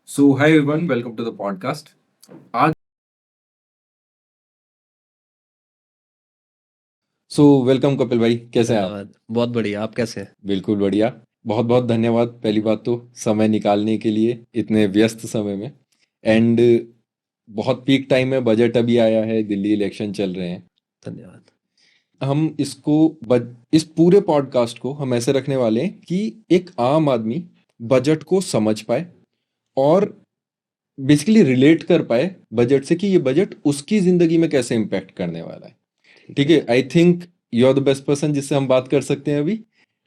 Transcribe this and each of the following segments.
So, hi everyone, welcome to the podcast. आज welcome Kapil भाई, कैसे हैं आप? धन्यवाद। बहुत बढ़िया। आप कैसे हैं? बिल्कुल बढ़िया। बहुत बहुत धन्यवाद, पहली बात तो समय निकालने के लिए इतने व्यस्त समय में। एंड बहुत पीक टाइम है, बजट अभी आया है, दिल्ली इलेक्शन चल रहे हैं। धन्यवाद। हम इस पूरे पॉडकास्ट को हम ऐसे रखने वाले हैं कि एक आम आदमी बजट को समझ पाए और बेसिकली रिलेट कर पाए बजट से कि ये बजट उसकी जिंदगी में कैसे इम्पैक्ट करने वाला है। ठीक है, I think you are the best person जिससे हम बात कर सकते हैं अभी।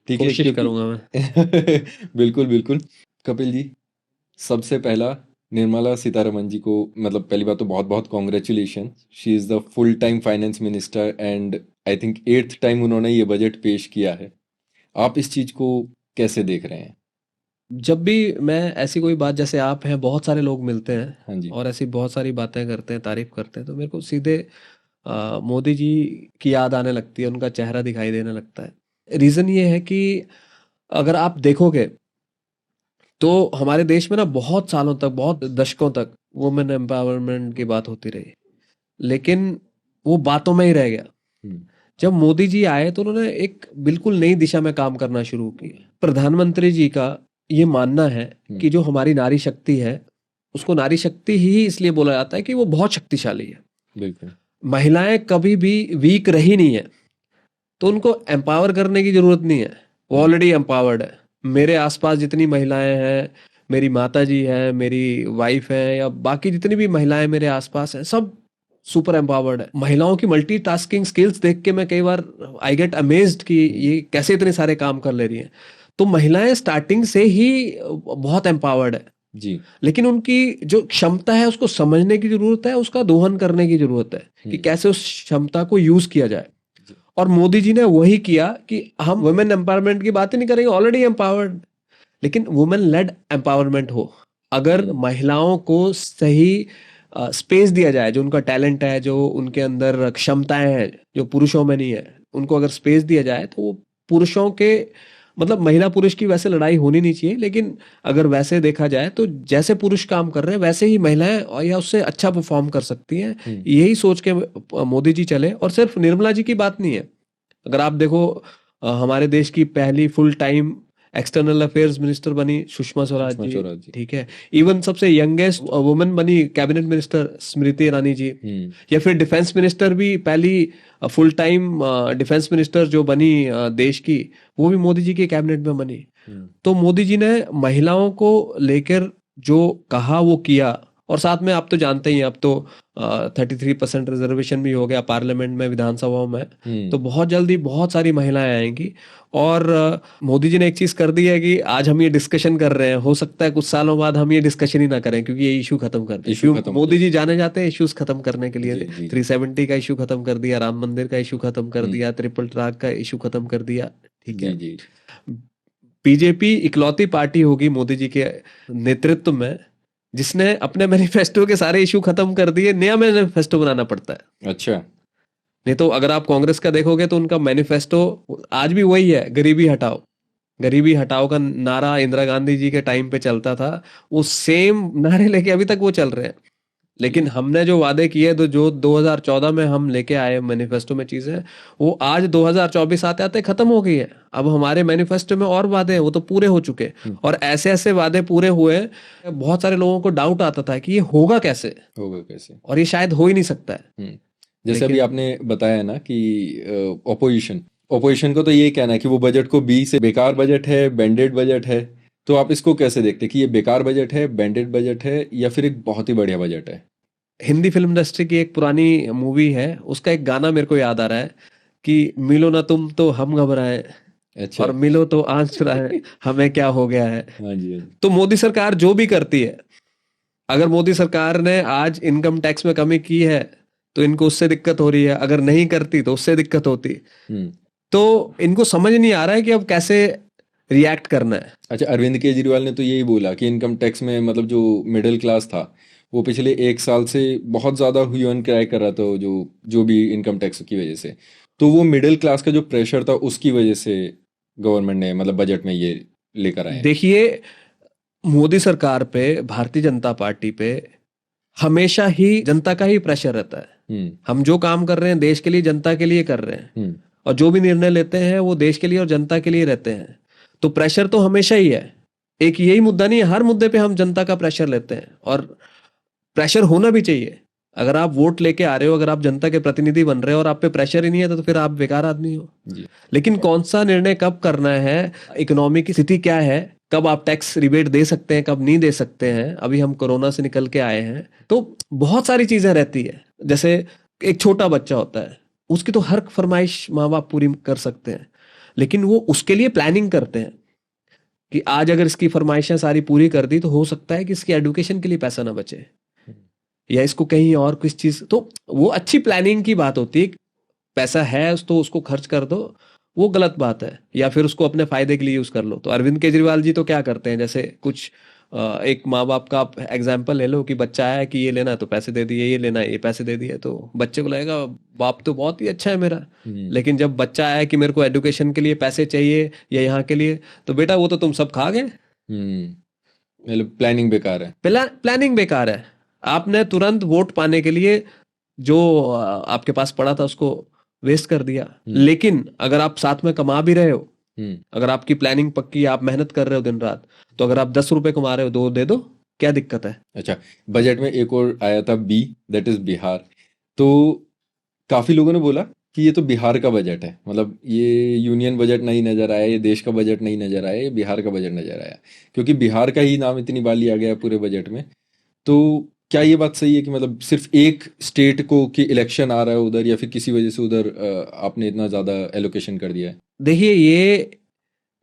ठीक है, कोशिश क्योंकि करूंगा मैं। बिल्कुल बिल्कुल। कपिल जी, सबसे पहला निर्मला सीतारमन जी को, मतलब पहली बात तो बहुत बहुत congratulation. She is the full time finance minister and I think 8th time उन्होंने ये बजट पेश किया है। आप इस चीज को कैसे देख रहे हैं? जब भी मैं ऐसी कोई बात, जैसे आप हैं, बहुत सारे लोग मिलते हैं हाँ जी। और ऐसी बहुत सारी बातें करते हैं, तारीफ करते हैं, तो मेरे को सीधे मोदी जी की याद आने लगती है, उनका चेहरा दिखाई देने लगता है। रीज़न ये है कि अगर आप देखोगे तो हमारे देश में ना बहुत सालों तक, बहुत दशकों तक वुमेन एम्पावरमेंट की बात होती रही, लेकिन वो बातों में ही रह गया। हम्म। जब मोदी जी आए तो उन्होंने एक बिल्कुल नई दिशा में काम करना शुरू किया। प्रधानमंत्री जी का ये मानना है कि जो हमारी नारी शक्ति है, उसको नारी शक्ति ही इसलिए बोला जाता है कि वो बहुत शक्तिशाली है। बिल्कुल। महिलाएं कभी भी वीक रही नहीं है, तो उनको एम्पावर करने की जरूरत नहीं है, वो हम्म। ऑलरेडी एम्पावर्ड है। मेरे आसपास जितनी महिलाएं हैं, मेरी माता जी है, मेरी वाइफ है, या बाकी जितनी भी महिलाएं मेरे आसपास हैं, सब सुपर एम्पावर्ड है। महिलाओं की मल्टीटास्किंग स्किल्स देख के मैं कई बार आई गेट अमेज्ड कि ये कैसे इतने सारे काम कर ले रही हैं। तो महिलाएं स्टार्टिंग से ही बहुत एम्पावर्ड है, जी। लेकिन उनकी जो क्षमता है उसको समझने की जरूरत है, उसका दोहन करने की जरूरत है कि कैसे उस क्षमता को यूज किया जाए। जी। और मोदी जी ने वही किया कि हम वुमेन एम्पावरमेंट की बात ही नहीं करेंगे, ऑलरेडी एम्पावर्ड, लेकिन वुमेन लेड एम्पावरमेंट हो। अगर महिलाओं को सही स्पेस दिया जाए, जो उनका टैलेंट है, जो उनके अंदर क्षमताएं हैं, जो पुरुषों में नहीं है, उनको अगर स्पेस दिया जाए तो वो पुरुषों के, मतलब महिला पुरुष की वैसे लड़ाई होनी नहीं चाहिए, लेकिन अगर वैसे देखा जाए तो जैसे पुरुष काम कर रहे हैं वैसे ही महिलाएं और या उससे अच्छा परफॉर्म कर सकती हैं। यही सोच के मोदी जी चले। और सिर्फ निर्मला जी की बात नहीं है, अगर आप देखो, हमारे देश की पहली full time external affairs minister बनी सुषमा स्वराज सुषमा जी। स्वराज जी। ठीक है। इवन सबसे यंगेस्ट वुमेन बनी कैबिनेट मिनिस्टर स्मृति ईरानी जी। या फिर डिफेंस मिनिस्टर भी पहली फुल टाइम डिफेंस मिनिस्टर जो बनी देश की, वो भी मोदी जी के कैबिनेट में बनी। तो मोदी जी ने महिलाओं को लेकर जो कहा वो किया। और साथ में आप तो जानते ही हैं, अब तो 33% रिजर्वेशन भी हो गया पार्लियामेंट में, विधानसभाओं में। तो बहुत जल्दी बहुत सारी महिलाएं आएंगी। और मोदी जी ने एक चीज कर दी है कि आज हम ये डिस्कशन कर रहे हैं, हो सकता है कुछ सालों बाद हम ये डिस्कशन ही ना करें, क्योंकि ये इशू खत्म कर दें। इशू खत्म हो मोदी जाए। जी जाने जाते हैं इश्यूज खत्म करने के लिए। जी जी जी। 370 का इशू खत्म कर दिया, राम मंदिर का इशू खत्म कर दिया, ट्रिपल तलाक का इशू खत्म कर दिया। ठीक जी है। जी। बीजेपी इकलौती पार्टी होगी मोदी जी के नेतृत्व में जिसने अपने मैनिफेस्टो के सारे इशू खत्म कर दिए, नया मैनिफेस्टो बनाना पड़ता है। अच्छा। नहीं तो अगर आप कांग्रेस का देखोगे तो उनका मैनिफेस्टो आज भी वही है, गरीबी हटाओ। गरीबी हटाओ का नारा इंदिरा गांधी जी के टाइम पे चलता था, वो सेम नारे लेके अभी तक वो चल रहे हैं। लेकिन हमने जो वादे किए, तो जो 2014 में हम लेके आए मैनिफेस्टो में चीजें, वो आज 2024 आते आते खत्म हो गई है। अब हमारे मैनिफेस्टो में और वादे हैं, वो तो पूरे हो चुके। और ऐसे ऐसे वादे पूरे हुए, बहुत सारे लोगों को डाउट आता था कि ये होगा कैसे, होगा कैसे। और ये शायद हो ही नहीं सकता है। जैसे अभी लेकिन आपने बताया ना कि ओपोजिशन ओपोजिशन को तो ये कहना है कि वो बजट को बी से बेकार बजट है, बैंडेड बजट है। तो आप इसको कैसे देखते हैं कि ये बेकार बजट है, बैंडेड बजट है, या फिर एक बहुत ही बढ़िया बजट है? हिंदी फिल्म इंडस्ट्री की एक पुरानी मूवी है, उसका एक गाना मेरे को याद आ रहा है कि मिलो ना तुम तो हम घबराए, अच्छा। और मिलो तो आंच चुराए, हमें क्या हो गया है। हाँ जी, हाँ जी। तो मोदी सरकार जो भी करती है, अगर मोदी सरकार ने आज इनकम टैक्स में कमी की है तो इनको उससे दिक्कत हो रही है, अगर नहीं करती तो उससे दिक्कत होती। हम्म। तो इनको समझ नहीं आ रहा है कि अब कैसे रिएक्ट करना है। अच्छा, अरविंद केजरीवाल ने तो यही बोला कि इनकम टैक्स में, मतलब जो मिडिल क्लास था वो पिछले 1 साल से बहुत ज़्यादा ह्यू एंड क्राई कर रहा था, जो जो भी इनकम टैक्स की वजह से। तो वो मिडिल क्लास का जो प्रेशर था उसकी वजह से गवर्नमेंट ने, मतलब बजट में ये लेकर आए हैं। देखिए, मोदी सरकार पे, भारतीय जनता पार्टी पे हमेशा ही जनता का ही प्रेशर रहता है। हम जो काम कर रहे हैं देश के लिए, जनता के लिए कर रहे हैं, और जो भी निर्णय लेते हैं वो देश के लिए और जनता के लिए रहते हैं। तो प्रेशर तो हमेशा ही है, एक यही मुद्दा नहीं है, हर मुद्दे पे हम जनता का प्रेशर लेते हैं, और प्रेशर होना भी चाहिए। अगर आप वोट लेके आ रहे हो, अगर आप जनता के प्रतिनिधि बन रहे हो और आप पे प्रेशर ही नहीं है, तो फिर आप बेकार आदमी हो जी। लेकिन कौन सा निर्णय कब करना है, इकोनॉमी की स्थिति क्या है, कब आप टैक्स रिबेट दे सकते हैं, कब नहीं दे सकते हैं। अभी हम कोरोना से निकल के आए हैं, तो बहुत सारी चीजें रहती है। जैसे एक छोटा बच्चा होता है, उसकी तो हर फरमाइश माँ बाप पूरी कर सकते हैं, लेकिन वो उसके लिए प्लानिंग करते हैं कि आज अगर इसकी फरमाइशें सारी पूरी कर दी तो हो सकता है कि इसकी एडुकेशन के लिए पैसा ना बचे, या इसको कहीं और किस चीज, तो वो अच्छी प्लानिंग की बात होती है। पैसा है तो उसको खर्च कर दो, वो गलत बात है, या फिर उसको अपने फायदे के लिए यूज कर लो। तो अरविंद केजरीवाल जी तो क्या करते हैं, जैसे कुछ एक माँ बाप का आप एग्जाम्पल ले लो कि बच्चा आया कि ये लेना है तो पैसे दे दिए, ये लेना है ये पैसे दे दिए, तो बच्चे को लगेगा बाप तो बहुत ही अच्छा है मेरा। लेकिन जब बच्चा आया कि मेरे को एडुकेशन के लिए पैसे चाहिए या यहाँ के लिए, तो बेटा वो तो तुम सब खा गए। मतलब प्लानिंग बेकार है। प्लानिंग बेकार है। आपने तुरंत वोट पाने के लिए जो आपके पास पड़ा था उसको वेस्ट कर दिया। लेकिन अगर आप साथ में कमा भी रहे हो, अगर आपकी प्लानिंग पक्की, आप मेहनत कर रहे हो दिन रात, तो अगर आप 10 रुपए कमा रहे हो, 2 दे दो, क्या दिक्कत है। अच्छा, बजट में एक और आया था बी, दैट इज बिहार। तो काफी लोगों ने बोला कि ये तो बिहार का बजट है, मतलब ये यूनियन बजट नहीं नजर आया, ये देश का बजट नहीं नजर आया, ये बिहार का बजट नजर आया, क्योंकि बिहार का ही नाम इतनी बार लिया गया पूरे बजट में। तो क्या ये बात सही है कि मतलब सिर्फ एक स्टेट को कि इलेक्शन आ रहा है उधर, या फिर किसी वजह से उधर आपने इतना ज्यादा एलोकेशन कर दिया है? देखिए, ये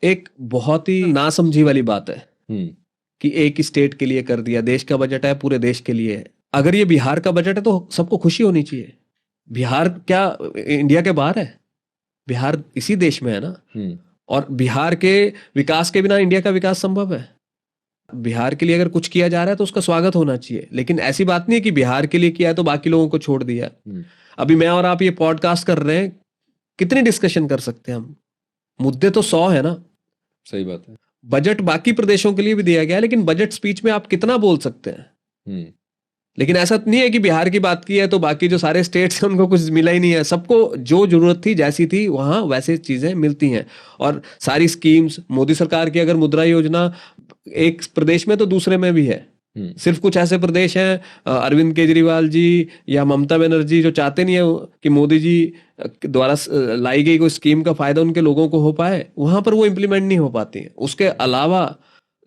एक बहुत ही नासमझी वाली बात है कि एक स्टेट के लिए कर दिया। देश का बजट है, पूरे देश के लिए है। अगर ये बिहार का बजट है तो सबको खुशी होनी चाहिए। बिहार क्या इंडिया के बाहर है? बिहार इसी देश में है ना। और बिहार के विकास के बिना इंडिया का विकास संभव है। बिहार के लिए अगर कुछ किया जा रहा है तो उसका स्वागत होना चाहिए, लेकिन ऐसी बात नहीं है कि बिहार के लिए किया है तो बाकी लोगों को छोड़ दिया। अभी मैं और आप ये पॉडकास्ट कर रहे हैं, कितनी डिस्कशन कर सकते हैं हम? मुद्दे तो 100 है ना। सही बात है। बजट बाकी प्रदेशों के लिए भी दिया गया है, लेकिन बजट स्पीच में आप कितना बोल सकते हैं? लेकिन ऐसा नहीं है कि बिहार की बात की है तो बाकी जो सारे स्टेट्स हैं उनको कुछ मिला ही नहीं है। सबको जो जरूरत थी, जैसी थी, वहां वैसे चीजें मिलती हैं। और सारी स्कीम्स मोदी सरकार की, अगर मुद्रा योजना एक प्रदेश में तो दूसरे में भी है। सिर्फ कुछ ऐसे प्रदेश हैं, अरविंद केजरीवाल जी या ममता बनर्जी, जो चाहते नहीं है कि मोदी जी द्वारा लाई गई कोई स्कीम का फायदा उनके लोगों को हो पाए, वहां पर वो इम्प्लीमेंट नहीं हो पाती है। उसके अलावा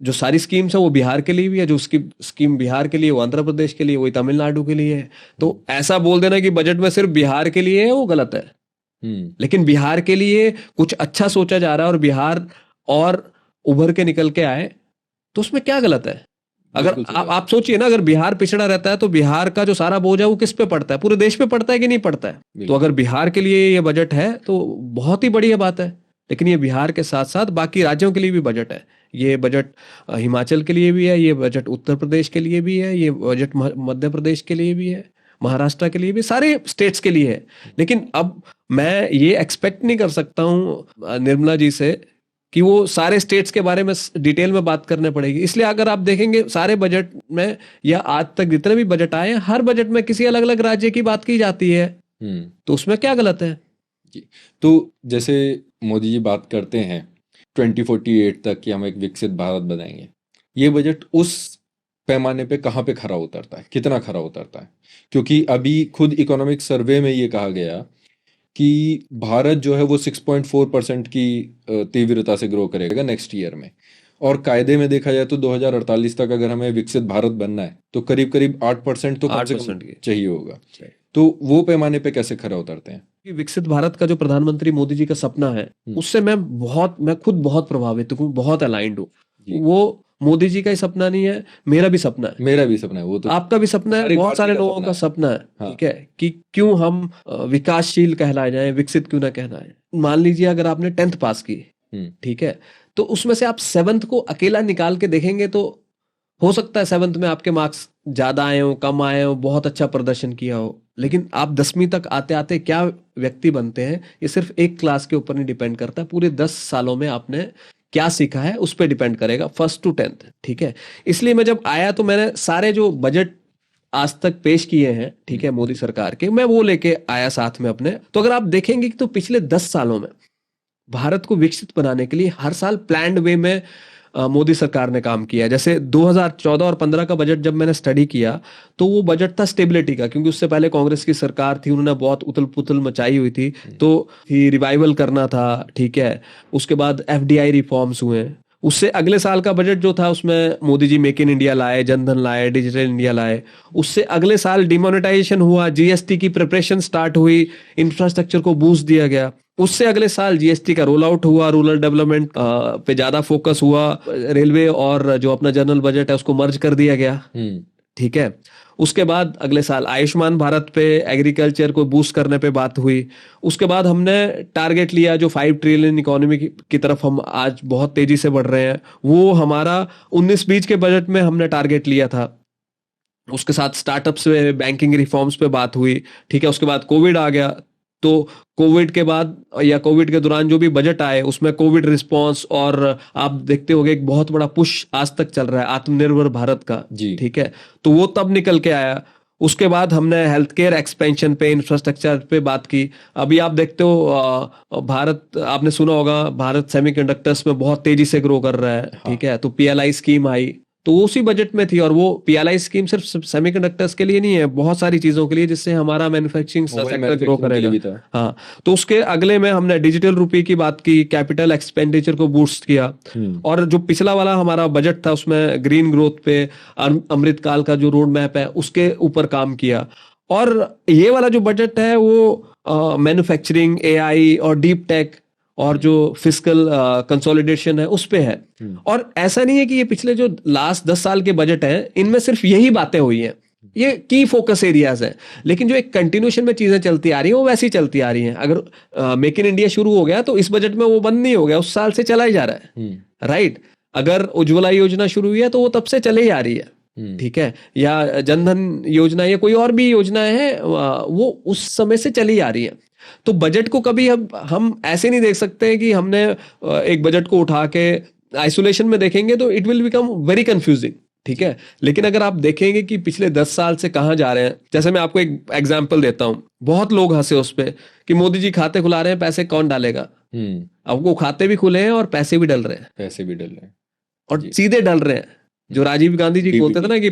जो सारी स्कीम्स है वो बिहार के लिए भी है, जो उसकी स्कीम बिहार के लिए, वो आंध्र प्रदेश के लिए, वही तमिलनाडु के लिए है। तो ऐसा बोल देना कि बजट में सिर्फ बिहार के लिए है, वो गलत है। लेकिन बिहार के लिए कुछ अच्छा सोचा जा रहा है और बिहार और उभर के निकल के आए, तो उसमें क्या गलत है? अगर आप सोचिए ना, अगर बिहार पिछड़ा रहता है तो बिहार का जो सारा बोझ है वो किस पे पड़ता है? पूरे देश पे पड़ता है कि नहीं पड़ता है? तो अगर बिहार के लिए ये बजट है तो बहुत ही बढ़िया बात है। लेकिन ये बिहार के साथ साथ बाकी राज्यों के लिए भी बजट है। ये बजट हिमाचल के लिए भी है, ये बजट उत्तर प्रदेश के लिए भी है, ये बजट मध्य प्रदेश के लिए भी है, महाराष्ट्र के लिए भी, सारे स्टेट्स के लिए है। लेकिन अब मैं ये एक्सपेक्ट नहीं कर सकता हूँ निर्मला जी से कि वो सारे स्टेट्स के बारे में डिटेल में बात करने पड़ेगी। इसलिए अगर आप देखेंगे सारे बजट में या आज तक जितने भी बजट आए हैं, हर बजट में किसी अलग अलग राज्य की बात की जाती है। तो उसमें क्या गलत है? जी। तो जैसे मोदी जी बात करते हैं 2048 तक कि हम एक विकसित भारत बनाएंगे, ये बजट उस पैमाने पे कहाँ पे खरा उतरता है, कितना खरा उतरता है? क्योंकि अभी खुद इकोनॉमिक सर्वे में ये कहा गया कि भारत जो है वो 6.4% की तीव्रता से ग्रो करेगा नेक्स्ट ईयर में। और कायदे में देखा जाए तो 2048 तक अगर हमें विकसित भारत बनना है तो करीब करीब 8% तो कम से कम चाहिए होगा। तो वो पैमाने पे कैसे खरा उतरते हैं? विकसित भारत का जो प्रधानमंत्री मोदी जी का सपना है, उससे मैं खुद बहुत प्रभावित हूँ, बहुत अलाइंड हूँ। वो मोदी जी का ही सपना नहीं है, मेरा भी सपना है। मेरा भी सपना है, वो तो आपका भी सपना है, बहुत सारे लोगों का सपना है। ठीक है कि क्यों हम विकासशील कहलाए जाएं, विकसित क्यों ना कहलाए। मान लीजिए अगर आपने 10th पास की, ठीक है, तो उसमें से आप 7th को अकेला निकाल के देखेंगे तो हो सकता है 7th में आपके मार्क्स ज्यादा आए हो, कम आए हो, बहुत अच्छा प्रदर्शन किया हो। लेकिन आप 10वीं तक आते आते क्या व्यक्ति बनते हैं, ये सिर्फ एक क्लास के ऊपर नहीं डिपेंड करता। पूरे 10 सालों में आपने क्या सीखा है उस पर डिपेंड करेगा, 1st to 10th। ठीक है, इसलिए मैं जब आया तो मैंने सारे जो बजट आज तक पेश किए हैं, ठीक है, मोदी सरकार के, मैं वो लेके आया साथ में अपने। तो अगर आप देखेंगे कि तो पिछले 10 सालों में भारत को विकसित बनाने के लिए हर साल प्लान्ड वे में मोदी सरकार ने काम किया है। जैसे 2014 और 15 का बजट जब मैंने स्टडी किया तो वो बजट था स्टेबिलिटी का, क्योंकि उससे पहले कांग्रेस की सरकार थी, उन्होंने बहुत उथल पुथल मचाई हुई थी, तो रिवाइवल करना था। ठीक है, उसके बाद एफडीआई रिफॉर्म्स हुए। उससे अगले साल का बजट जो था उसमें Modi ji make in India लाए, जनधन लाए, डिजिटल इंडिया लाए। उससे अगले साल डिमोनेटाइजेशन हुआ, जीएसटी की प्रिपरेशन स्टार्ट हुई, इंफ्रास्ट्रक्चर को बूस्ट दिया गया। उससे अगले साल जीएसटी का रोल आउट हुआ, रूरल डेवलपमेंट पे ज्यादा फोकस हुआ, रेलवे और जो अपना जनरल बजट है उसको मर्ज कर दिया गया। ठीक है, उसके बाद अगले साल आयुष्मान भारत पे, एग्रीकल्चर को बूस्ट करने पे बात हुई। उसके बाद हमने टारगेट लिया जो 5 ट्रिलियन इकोनॉमी की तरफ हम आज बहुत तेजी से बढ़ रहे हैं, वो हमारा 19-20 के बजट में हमने टारगेट लिया था। उसके साथ स्टार्टअप्स पे, बैंकिंग रिफॉर्म्स पे बात हुई। ठीक है, उसके बाद कोविड आ गया, तो कोविड के बाद या कोविड के दौरान जो भी बजट आए उसमें कोविड रिस्पांस, और आप देखते होंगे एक बहुत बड़ा पुश आज तक चल रहा है आत्मनिर्भर भारत का। ठीक है, तो वो तब निकल के आया। उसके बाद हमने हेल्थ केयर एक्सपेंशन पे, इंफ्रास्ट्रक्चर पे बात की। अभी आप देखते हो भारत, आपने सुना होगा भारत सेमीकंडक्टर्स में बहुत तेजी से ग्रो कर रहा है। ठीक है, तो पीएलआई स्कीम आई, तो उसी बजट में थी। और वो पीएलआई स्कीम सिर्फ सेमीकंडक्टर्स के लिए नहीं है, बहुत सारी चीजों के लिए, जिससे हमारा मैन्युफैक्चरिंग सेक्टर ग्रो करेगा। हाँ, तो उसके अगले में हमने डिजिटल रुपए की बात की, कैपिटल एक्सपेंडिचर को बूस्ट किया। और जो पिछला वाला हमारा बजट था उसमें ग्रीन ग्रोथ पे, अमृत काल का जो रोड मैप है उसके ऊपर काम किया। और ये वाला जो बजट है वो मैन्युफैक्चरिंग, एआई और डीप टेक और जो फिस्कल कंसोलिडेशन है उस पे है। और ऐसा नहीं है कि ये पिछले जो लास्ट 10 साल के बजट हैं इनमें सिर्फ यही बातें हुई हैं, ये की फोकस एरियाज है, लेकिन जो एक कंटिन्यूएशन में चीजें चलती आ रही हैं वो वैसी चलती आ रही हैं। अगर मेक इन इंडिया शुरू हो गया तो इस बजट में वो बंद नहीं हो गया, उस साल से चला ही जा रहा है। राइट, अगर उज्ज्वला योजना शुरू हुई है तो वो तब से चले ही आ रही है। ठीक है, या जनधन योजना या कोई और भी योजनाएं हैं वो उस समय से चली आ रही है। तो बजट को कभी हम ऐसे नहीं देख सकते कि हमने एक बजट को उठा के आइसोलेशन में देखेंगे तो it will become very confusing. ठीक है, लेकिन अगर आप देखेंगे कि पिछले 10 साल से कहां जा रहे हैं, जैसे मैं आपको एक एग्जांपल देता हूं, बहुत लोग हंसे उस पे कि मोदी जी खाते खुला रहे हैं, पैसे कौन डालेगा। अब वो खाते भी खुले हैं और पैसे भी डल रहे हैं, और सीधे डल रहे हैं। जो राजीव गांधी जी बोलते थे ना कि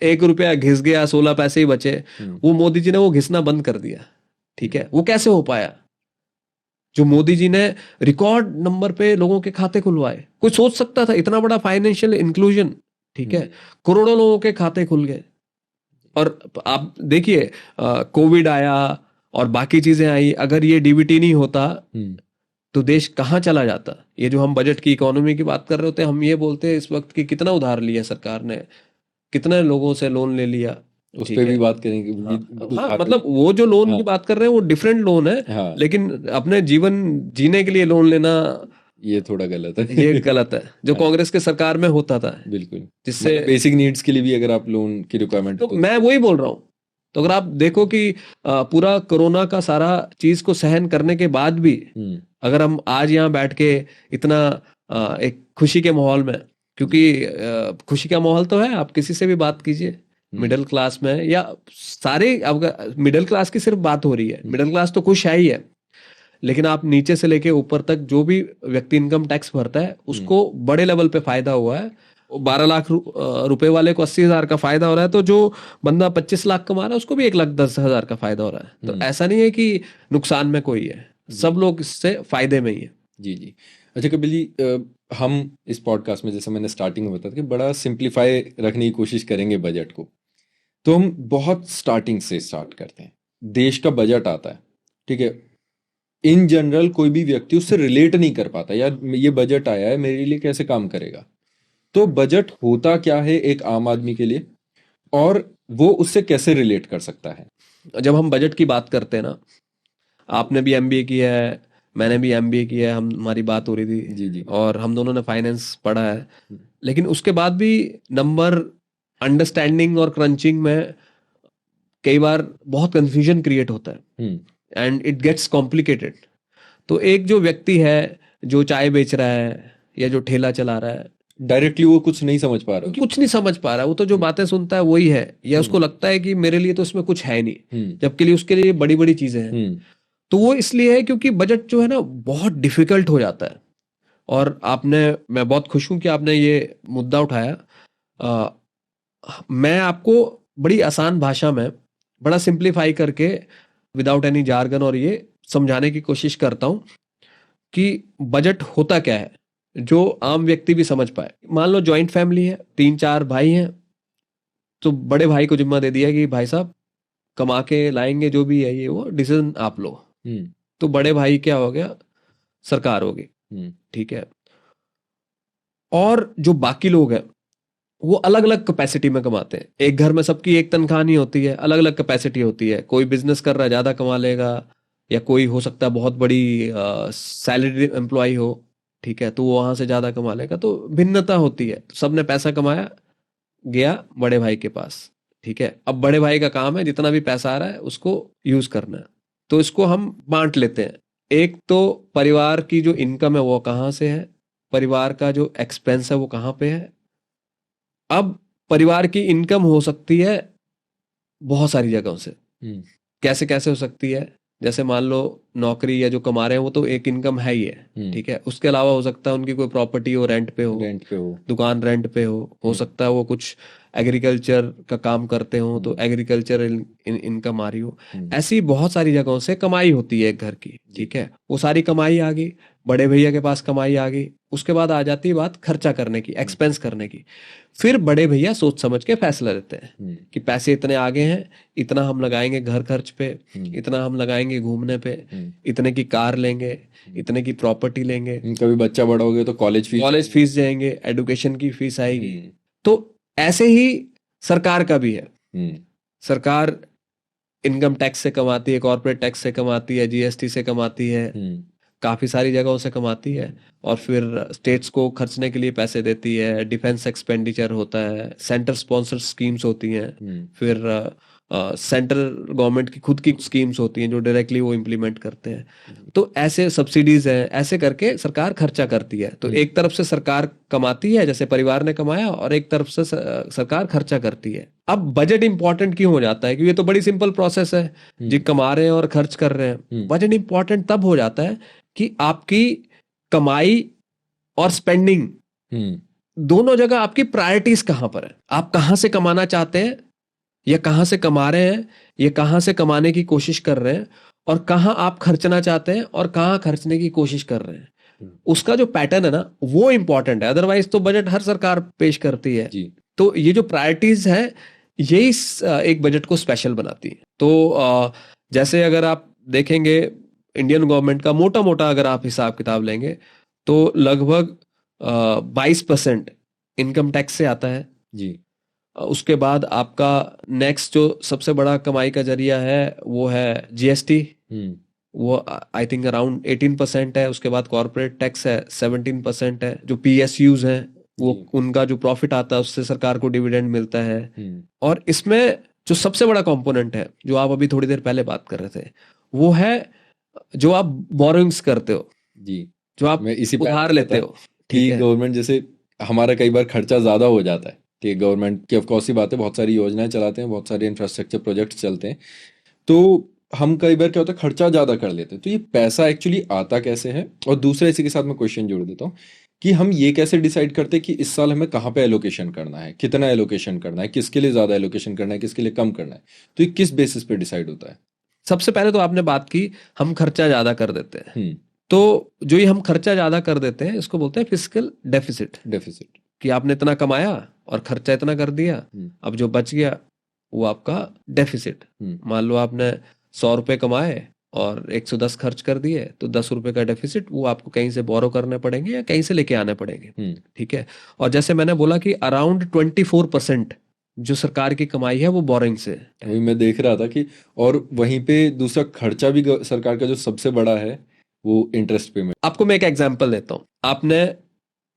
1 रुपया घिस गया 16 पैसे ही बचे, वो मोदी जी ने वो घिसना बंद कर दिया। ठीक है, वो कैसे हो पाया? जो मोदी जी ने रिकॉर्ड नंबर पे लोगों के खाते खुलवाए। कोई सोच सकता था इतना बड़ा फाइनेंशियल इंक्लूजन? ठीक है, करोड़ों लोगों के खाते खुल गए। और आप देखिए कोविड आया और बाकी चीजें आई, अगर ये डीबीटी नहीं होता तो देश कहाँ चला जाता। ये जो हम बजट की, इकोनॉमी की बात कर रहे होते हैं, हम ये बोलते हैं इस वक्त कि कितना उधार लिया सरकार ने, कितने लोगों से लोन ले लिया, उस पे भी बात करेंगे। हाँ, मतलब वो जो लोन की बात कर रहे हैं वो डिफरेंट लोन है, लेकिन अपने जीवन जीने के लिए लोन लेना ये थोड़ा गलत है। ये गलत है, जो कांग्रेस के सरकार में होता था। बिल्कुल, जिससे बेसिक नीड्स के लिए भी अगर आप लोन की रिक्वायरमेंट, तो मैं वही बोल रहा हूँ। तो अगर आप देखो कि पूरा कोरोना का सारा चीज को सहन करने के बाद भी अगर हम आज यहाँ बैठ के इतना एक खुशी के माहौल में, क्योंकि खुशी का माहौल तो है, आप किसी से भी बात कीजिए मिडिल क्लास में या सारे, अब मिडिल क्लास की सिर्फ बात हो रही है, मिडिल क्लास तो खुश है ही है, लेकिन आप नीचे से लेके ऊपर तक जो भी व्यक्ति इनकम टैक्स भरता है उसको बड़े लेवल पे फायदा हुआ है। 12 लाख रुपए वाले को 80,000 का फायदा हो रहा है, तो जो बंदा 25 लाख कमा रहा है उसको भी 1,10,000 का फायदा हो रहा है। तो ऐसा नहीं है कि नुकसान में कोई है, सब लोग इससे फायदे में ही है। जी जी। अच्छा कपिल जी, हम इस पॉडकास्ट में, जैसे मैंने स्टार्टिंग में बताया कि बड़ा सिंप्लीफाई रखने की कोशिश करेंगे बजट को, तो हम बहुत स्टार्टिंग से स्टार्ट करते हैं। देश का बजट आता है, ठीक है, इन जनरल कोई भी व्यक्ति उससे रिलेट नहीं कर पाता, यार ये बजट आया है मेरे लिए कैसे काम करेगा। तो बजट होता क्या है एक आम आदमी के लिए, और वो उससे कैसे रिलेट कर सकता है। जब हम बजट की बात करते हैं ना, आपने भी एमबीए किया है, मैंने भी एमबीए किया है, हमारी बात हो रही थी। जी जी। और हम दोनों ने फाइनेंस पढ़ा है, लेकिन उसके बाद भी नंबर अंडरस्टैंडिंग और क्रंचिंग में कई बार बहुत कंफ्यूजन क्रिएट होता है एंड इट गेट्स कॉम्प्लिकेटेड। तो एक जो व्यक्ति है जो चाय बेच रहा है, या जो ठेला चला रहा है, डायरेक्टली वो कुछ नहीं समझ पा रहा। कुछ नहीं समझ पा रहा, वो तो जो बातें सुनता है वही है, या उसको लगता है कि मेरे लिए तो इसमें कुछ है नहीं, जबकि लिए उसके लिए बड़ी बड़ी चीजें हैं। तो वो इसलिए है क्योंकि बजट जो है ना बहुत डिफिकल्ट हो जाता है। और मैं बहुत खुश हूं कि आपने ये मुद्दा उठाया। मैं आपको बड़ी आसान भाषा में, बड़ा सिंप्लीफाई करके, विदाउट एनी जार्गन और ये समझाने की कोशिश करता हूं कि बजट होता क्या है, जो आम व्यक्ति भी समझ पाए। मान लो जॉइंट फैमिली है, 3-4 भाई हैं, तो बड़े भाई को जिम्मा दे दिया कि भाई साहब कमा के लाएंगे, जो भी है ये वो डिसीजन आप लो। तो बड़े भाई क्या हो गया, सरकार होगी, ठीक है। और जो बाकी लोग हैं वो अलग अलग कैपेसिटी में कमाते हैं। एक घर में सबकी एक तनख्वाह नहीं होती है, अलग अलग कैपेसिटी होती है। कोई बिजनेस कर रहा है, ज्यादा कमा लेगा, या कोई हो सकता है बहुत बड़ी सैलरी एम्प्लॉय हो, ठीक है, तो वो वहां से ज्यादा कमा लेगा। तो भिन्नता होती है। तो सबने पैसा कमाया, गया बड़े भाई के पास, ठीक है। अब बड़े भाई का काम है जितना भी पैसा आ रहा है उसको यूज करना है। तो इसको हम बांट लेते हैं। एक तो परिवार की जो इनकम है वो कहाँ से है, परिवार का जो एक्सपेंस है वो कहाँ पे है। अब परिवार की इनकम हो सकती है बहुत सारी जगहों से। कैसे कैसे हो सकती है, जैसे मान लो नौकरी या जो कमा रहे हैं वो तो एक इनकम है ही है, ठीक है। उसके अलावा हो सकता है उनकी कोई प्रॉपर्टी हो, रेंट पे हो, दुकान रेंट पे हो सकता है वो कुछ एग्रीकल्चर का काम करते हो तो एग्रीकल्चर इनकम आ रही हो। ऐसी बहुत सारी जगहों से कमाई होती है एक घर की, ठीक है। वो सारी कमाई आ गई, बड़े भैया के पास कमाई आ गई। उसके बाद आ जाती है बात खर्चा करने की, एक्सपेंस करने की। फिर बड़े भैया सोच समझ के फैसला लेते हैं कि पैसे इतने आगे हैं, इतना हम लगाएंगे घर खर्च पे, इतना हम लगाएंगे घूमने पे, इतने की कार लेंगे, इतने की प्रॉपर्टी लेंगे, कभी बच्चा बड़ा हो गया तो कॉलेज फीस जाएंगे, एडुकेशन की फीस आएगी। तो ऐसे ही सरकार का भी है। सरकार इनकम टैक्स से कमाती है, कॉर्पोरेट टैक्स से कमाती है, जीएसटी से कमाती है, काफी सारी जगहों से कमाती है। और फिर स्टेट्स को खर्चने के लिए पैसे देती है, डिफेंस एक्सपेंडिचर होता है, सेंटर स्पॉन्सर स्कीम्स होती हैं, फिर सेंट्रल गवर्नमेंट की खुद की स्कीम्स होती हैं जो डायरेक्टली वो इम्प्लीमेंट करते हैं। तो ऐसे सब्सिडीज हैं, ऐसे करके सरकार खर्चा करती है। तो एक तरफ से सरकार कमाती है जैसे परिवार ने कमाया, और एक तरफ से सरकार खर्चा करती है। अब बजट इंपॉर्टेंट क्यों हो जाता है, क्योंकि ये तो बड़ी सिंपल प्रोसेस है, जी कमा रहे हैं और खर्च कर रहे हैं। बजट इंपॉर्टेंट तब हो जाता है कि आपकी कमाई और स्पेंडिंग दोनों जगह आपकी प्रायोरिटीज कहां पर है। आप कहां से कमाना चाहते हैं, या कहां से कमा रहे हैं, या कहां से कमाने की कोशिश कर रहे हैं, और कहां आप खर्चना चाहते हैं और कहां खर्चने की कोशिश कर रहे हैं। उसका जो पैटर्न है ना वो इंपॉर्टेंट है। अदरवाइज तो बजट हर सरकार पेश करती है जी। तो ये जो प्रायोरिटीज है यही एक बजट को स्पेशल बनाती है। तो जैसे अगर आप देखेंगे इंडियन गवर्नमेंट का मोटा मोटा अगर आप हिसाब किताब लेंगे तो लगभग 22% इनकम टैक्स से आता है जी। उसके बाद आपका नेक्स्ट जो सबसे बड़ा कमाई का जरिया है वो है जीएसटी, वो आई थिंक अराउंड 18% है। उसके बाद कॉर्पोरेट टैक्स है 17% है। जो पीएसयूज हैं वो उनका जो प्रॉफिट आता है उससे सरकार को डिविडेंड मिलता है। और इसमें जो सबसे बड़ा कंपोनेंट है जो आप अभी थोड़ी देर पहले बात कर रहे थे वो है जो आप बोरोइंग्स करते हो जी, जो आप उधार लेते हो। ठीक है, गवर्नमेंट जैसे हमारा कई बार खर्चा ज्यादा हो जाता है, ठीक है, गवर्नमेंट की ऑफकोर्स ही बात है, बहुत सारी योजनाएं चलाते हैं, बहुत सारे इंफ्रास्ट्रक्चर प्रोजेक्ट चलते हैं, तो हम कई बार क्या होता है खर्चा ज्यादा कर लेते हैं। तो ये पैसा एक्चुअली आता कैसे है, और दूसरा इसी के साथ मैं क्वेश्चन जोड़ देता हूँ कि हम ये कैसे डिसाइड करते हैं कि इस साल हमें कहाँ पे एलोकेशन करना है, कितना एलोकेशन करना है, किसके लिए ज्यादा एलोकेशन करना है, किसके लिए कम करना है, तो ये किस बेसिस पे डिसाइड होता है? सबसे पहले तो आपने बात की हम खर्चा ज्यादा कर देते हैं, तो जो ये हम खर्चा ज्यादा कर देते हैं इसको बोलते हैं फिस्कल डेफिसिट, कि आपने इतना कमाया और खर्चा इतना कर दिया, अब जो बच गया वो आपका डेफिसिट। मान लो आपने 100 रुपए कमाए और 110 खर्च कर दिए, तो 10 रुपए का डेफिसिट वो आपको कहीं से बोरो करने पड़ेंगे या कहीं से लेके आने पड़ेंगे, ठीक है। और जैसे मैंने बोला कि अराउंड 24% जो सरकार की कमाई है वो बोरिंग से। वही मैं देख रहा था कि, और वहीं पे दूसरा खर्चा भी सरकार का जो सबसे बड़ा है वो इंटरेस्ट पेमेंट। आपको मैं एक एग्जांपल देता हूँ। आपने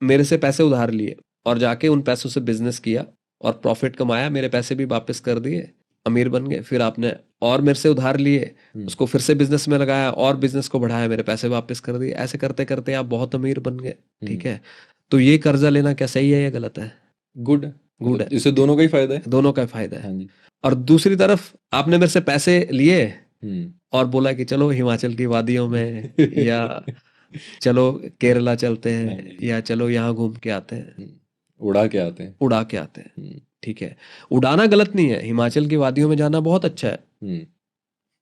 मेरे से पैसे उधार लिए और जाके उन पैसों से बिजनेस किया और प्रॉफिट कमाया, मेरे पैसे भी वापस कर दिए, अमीर बन गए। फिर आपने और मेरे से उधार लिए, उसको फिर से बिजनेस में लगाया और बिजनेस को बढ़ाया, मेरे पैसे वापस कर दिए। ऐसे करते करते आप बहुत अमीर बन गए, ठीक है। तो ये कर्जा लेना क्या सही है या गलत है? गुड है, गुड है, इससे दोनों का ही फायदा है। दोनों का फायदा है। हाँ जी। और दूसरी तरफ आपने मेरे से पैसे लिए हम्म। और बोला कि चलो हिमाचल की वादियों में या चलो केरला चलते हाँ हैं जी। या चलो यहाँ घूम के आते हैं, उड़ा के आते हैं। उड़ा के आते हैं। हम्म। ठीक है, उड़ाना गलत नहीं है, हिमाचल की वादियों में जाना बहुत अच्छा है, हम्म।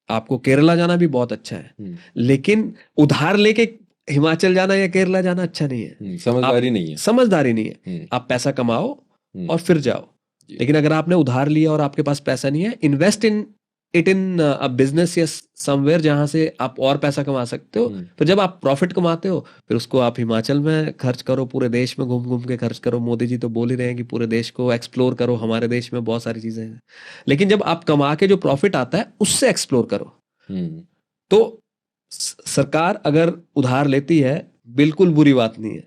आपको केरला जाना भी बहुत अच्छा है, हम्म। लेकिन उधार लेके हिमाचल जाना या केरला जाना अच्छा नहीं है। आप समझदारी नहीं है। समझदारी नहीं है। हम्म। आप पैसा कमाओ हम्म। और फिर जाओ। जी। लेकिन अगर आपने उधार लिया और आपके पास पैसा नहीं है, invest in it in a business या समवेयर जहां से आप और पैसा कमा सकते हो। फिर जब आप प्रॉफिट कमाते हो फिर उसको आप हिमाचल में खर्च करो, पूरे देश में घूम घूम के खर्च करो। मोदी जी तो बोल ही रहे हैं कि पूरे देश को एक्सप्लोर करो, हमारे देश में बहुत सारी चीजें हैं। लेकिन जब आप कमा के जो प्रॉफिट आता है उससे एक्सप्लोर करो। तो सरकार अगर उधार लेती है बिल्कुल बुरी बात नहीं है।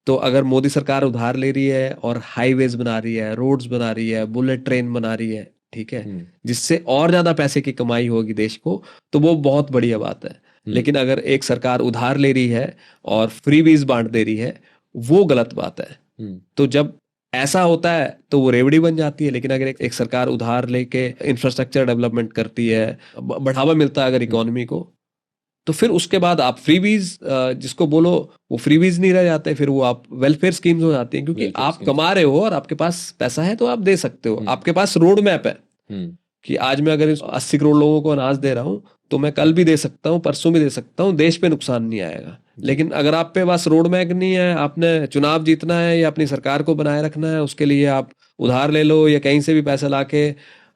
तो अगर मोदी सरकार उधार ले रही है और हाईवेज बना रही है, रोड्स बना रही है, बुलेट ट्रेन बना रही है, ठीक है, जिससे और ज्यादा पैसे की कमाई होगी देश को, तो वो बहुत बढ़िया बात है। लेकिन अगर एक सरकार उधार ले रही है और फ्रीबीज बांट दे रही है, वो गलत बात है। तो जब ऐसा होता है तो वो रेवड़ी बन जाती है। लेकिन अगर एक सरकार उधार लेके इंफ्रास्ट्रक्चर डेवलपमेंट करती है, बढ़ावा मिलता है अगर इकोनॉमी को, तो फिर उसके बाद आप फ्रीबीज जिसको बोलो, वो फ्रीबीज नहीं रह जाते, फिर वो आप वेलफेयर स्कीम्स हो जाती हैं। क्योंकि आप कमा रहे हो और आपके पास पैसा है तो आप दे सकते हो, आपके पास रोड मैप है कि आज मैं अगर 80 करोड़ लोगों को अनाज दे रहा हूं तो मैं कल भी दे सकता हूं, परसों भी दे सकता हूं, देश पे नुकसान नहीं आएगा। लेकिन अगर आप पे पास रोड मैप नहीं है, आपने चुनाव जीतना है या अपनी सरकार को बनाए रखना है, उसके लिए आप उधार ले लो या कहीं से भी पैसा लाके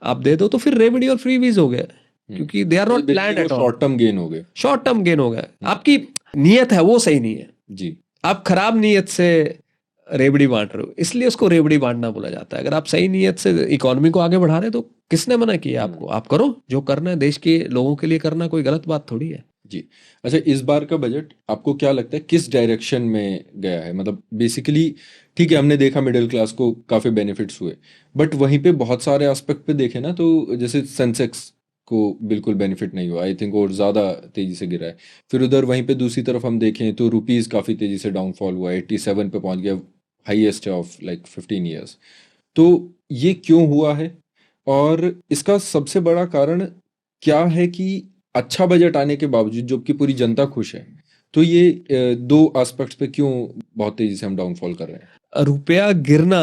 आप दे दो, तो फिर रेवड़ी और फ्रीबीज हो गए। क्योंकि they are not planned at all. Short term gain हो गए, शॉर्ट टर्म गेन हो गया। आपकी नीयत है वो सही नहीं है जी, आप खराब नीयत से रेवड़ी बांट रहे हो, इसलिए उसको रेवड़ी बांटना बोला जाता है। अगर आप सही नीयत से इकोनॉमी को आगे बढ़ा रहे हो तो किसने मना किया आपको? आप करो जो करना है, देश के लोगों के लिए करना कोई गलत बात थोड़ी है। जी। अच्छा, इस बार का बजट आपको क्या लगता है किस डायरेक्शन में गया है? मतलब बेसिकली ठीक है, हमने देखा मिडिल क्लास को काफी बेनिफिट्स हुए, बट वहीं पे बहुत सारे एस्पेक्ट पे देखे ना, तो जैसे सेंसेक्स को बिल्कुल बेनिफिट नहीं हुआ, आई थिंक, और ज़्यादा तेज़ी से गिरा है। फिर उधर वहीं पे दूसरी तरफ हम देखें तो रुपीज़ काफ़ी तेज़ी से डाउनफॉल हुआ, 87 पे पहुंच गया, हाईएस्ट है ऑफ लाइक 15 ईयर्स। तो ये क्यों हुआ है और इसका सबसे बड़ा कारण क्या है कि अच्छा बजट आने के बावजूद जबकि पूरी जनता खुश है, तो ये दो एस्पेक्ट्स पे क्यों बहुत तेज़ी से हम डाउनफॉल कर रहे हैं? रुपया गिरना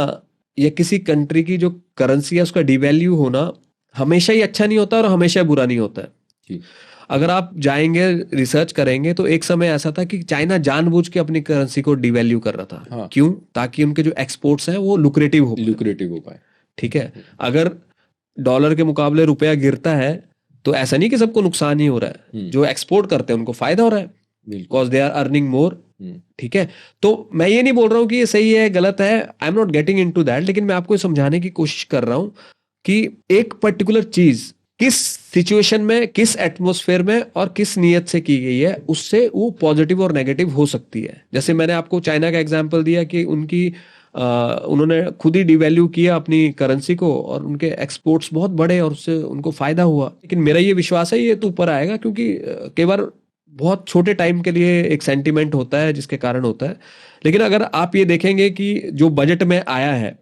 या किसी कंट्री की जो करेंसी है उसका डिवैल्यू होना हमेशा ही अच्छा नहीं होता और हमेशा बुरा नहीं होता है। जी। अगर आप जाएंगे रिसर्च करेंगे तो एक समय ऐसा था कि चाइना जानबूझ के अपनी करेंसी को डिवैल्यू कर रहा था। हाँ। क्यों? ताकि उनके जो एक्सपोर्ट्स हैं वो लुक्रेटिव हो पाए। ठीक है। अगर डॉलर के मुकाबले रुपया गिरता है तो ऐसा नहीं कि सबको नुकसान ही हो रहा है, जो एक्सपोर्ट करते हैं उनको फायदा हो रहा है, because they are earning more. ठीक है, तो मैं ये नहीं बोल रहा हूँ कि ये सही है गलत है, I am not getting into that, लेकिन मैं आपको समझाने की कोशिश कर रहा हूं कि एक पर्टिकुलर चीज किस सिचुएशन में, किस एटमॉस्फेयर में और किस नियत से की गई है, उससे वो पॉजिटिव और नेगेटिव हो सकती है। जैसे मैंने आपको चाइना का एग्जांपल दिया कि उन्होंने खुद ही डिवैल्यू किया अपनी करेंसी को और उनके एक्सपोर्ट्स बहुत बढ़े और उससे उनको फायदा हुआ। लेकिन मेरा ये विश्वास है ये तो ऊपर आएगा, क्योंकि कई बार बहुत छोटे टाइम के लिए एक सेंटिमेंट होता है जिसके कारण होता है। लेकिन अगर आप ये देखेंगे कि जो बजट में आया है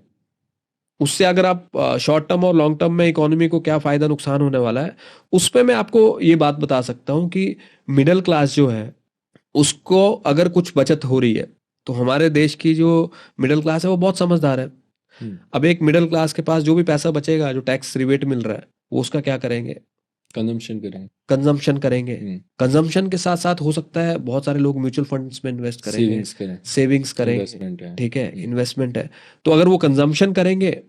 उससे अगर आप शॉर्ट टर्म और लॉन्ग टर्म में इकोनॉमी को क्या फायदा नुकसान होने वाला है, उस पर मैं आपको ये बात बता सकता हूँ कि मिडिल क्लास जो है उसको अगर कुछ बचत हो रही है तो हमारे देश की जो मिडिल क्लास है वो बहुत समझदार है। अब एक मिडिल क्लास के पास जो भी पैसा बचेगा, जो टैक्स रिबेट मिल रहा है, वो उसका क्या करेंगे? कंजम्पशन करेंगे। कंजम्पशन के साथ साथ हो सकता है बहुत सारे लोग म्यूचुअल फंड्स में इन्वेस्ट करेंगे, सेविंग्स करेंगे, ठीक है, इन्वेस्टमेंट है। तो अगर वो कंजम्पशन करेंगे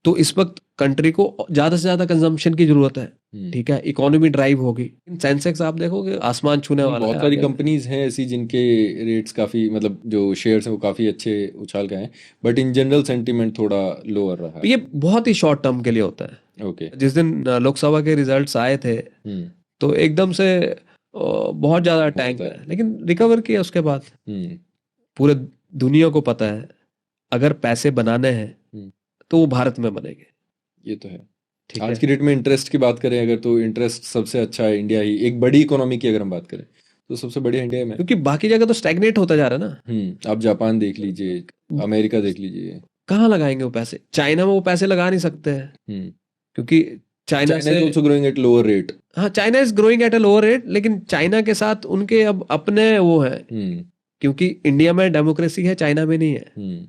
तो इस वक्त कंट्री को ज्यादा से ज्यादा कंजम्पशन की जरूरत है, ठीक है, इकोनॉमी ड्राइव होगी। सेंसेक्स आप देखोगे आसमान छूने वाला है। बहुत सारी कंपनीज हैं ऐसी जिनके रेट्स काफी, मतलब जो शेयर्स हैं वो काफी अच्छे उछाल गए हैं, बट इन जनरल सेंटीमेंट थोड़ा लोअर रहा है। ये बहुत ही शॉर्ट टर्म के लिए होता है। ओके। जिस दिन लोकसभा के रिजल्ट्स आए थे तो एकदम से बहुत ज्यादा टैंक है, लेकिन रिकवर किया उसके बाद। पूरे दुनिया को पता है अगर पैसे बनाने हैं तो वो भारत में बनेंगे। ये तो है। आज की डेट में इंटरेस्ट की बात करें अगर, तो इंटरेस्ट सबसे अच्छा है इंडिया ही, एक बड़ी इकोनॉमी की अगर हम बात करें तो सबसे बढ़िया इंडिया में। क्योंकि बाकी जगह तो स्टैग्नेट होता जा रहा है ना। आप जापान देख लीजिए, अमेरिका देख लीजिए। कहाँ लगाएंगे वो पैसे? चाइना में वो पैसे लगा नहीं सकते हैं, हम्म क्योंकि चाइना चाइना से, is also growing at lower rate. हाँ China is growing at a lower rate, लेकिन चाइना के साथ उनके अब अपने वो है, क्योंकि इंडिया में डेमोक्रेसी है, चाइना में नहीं है।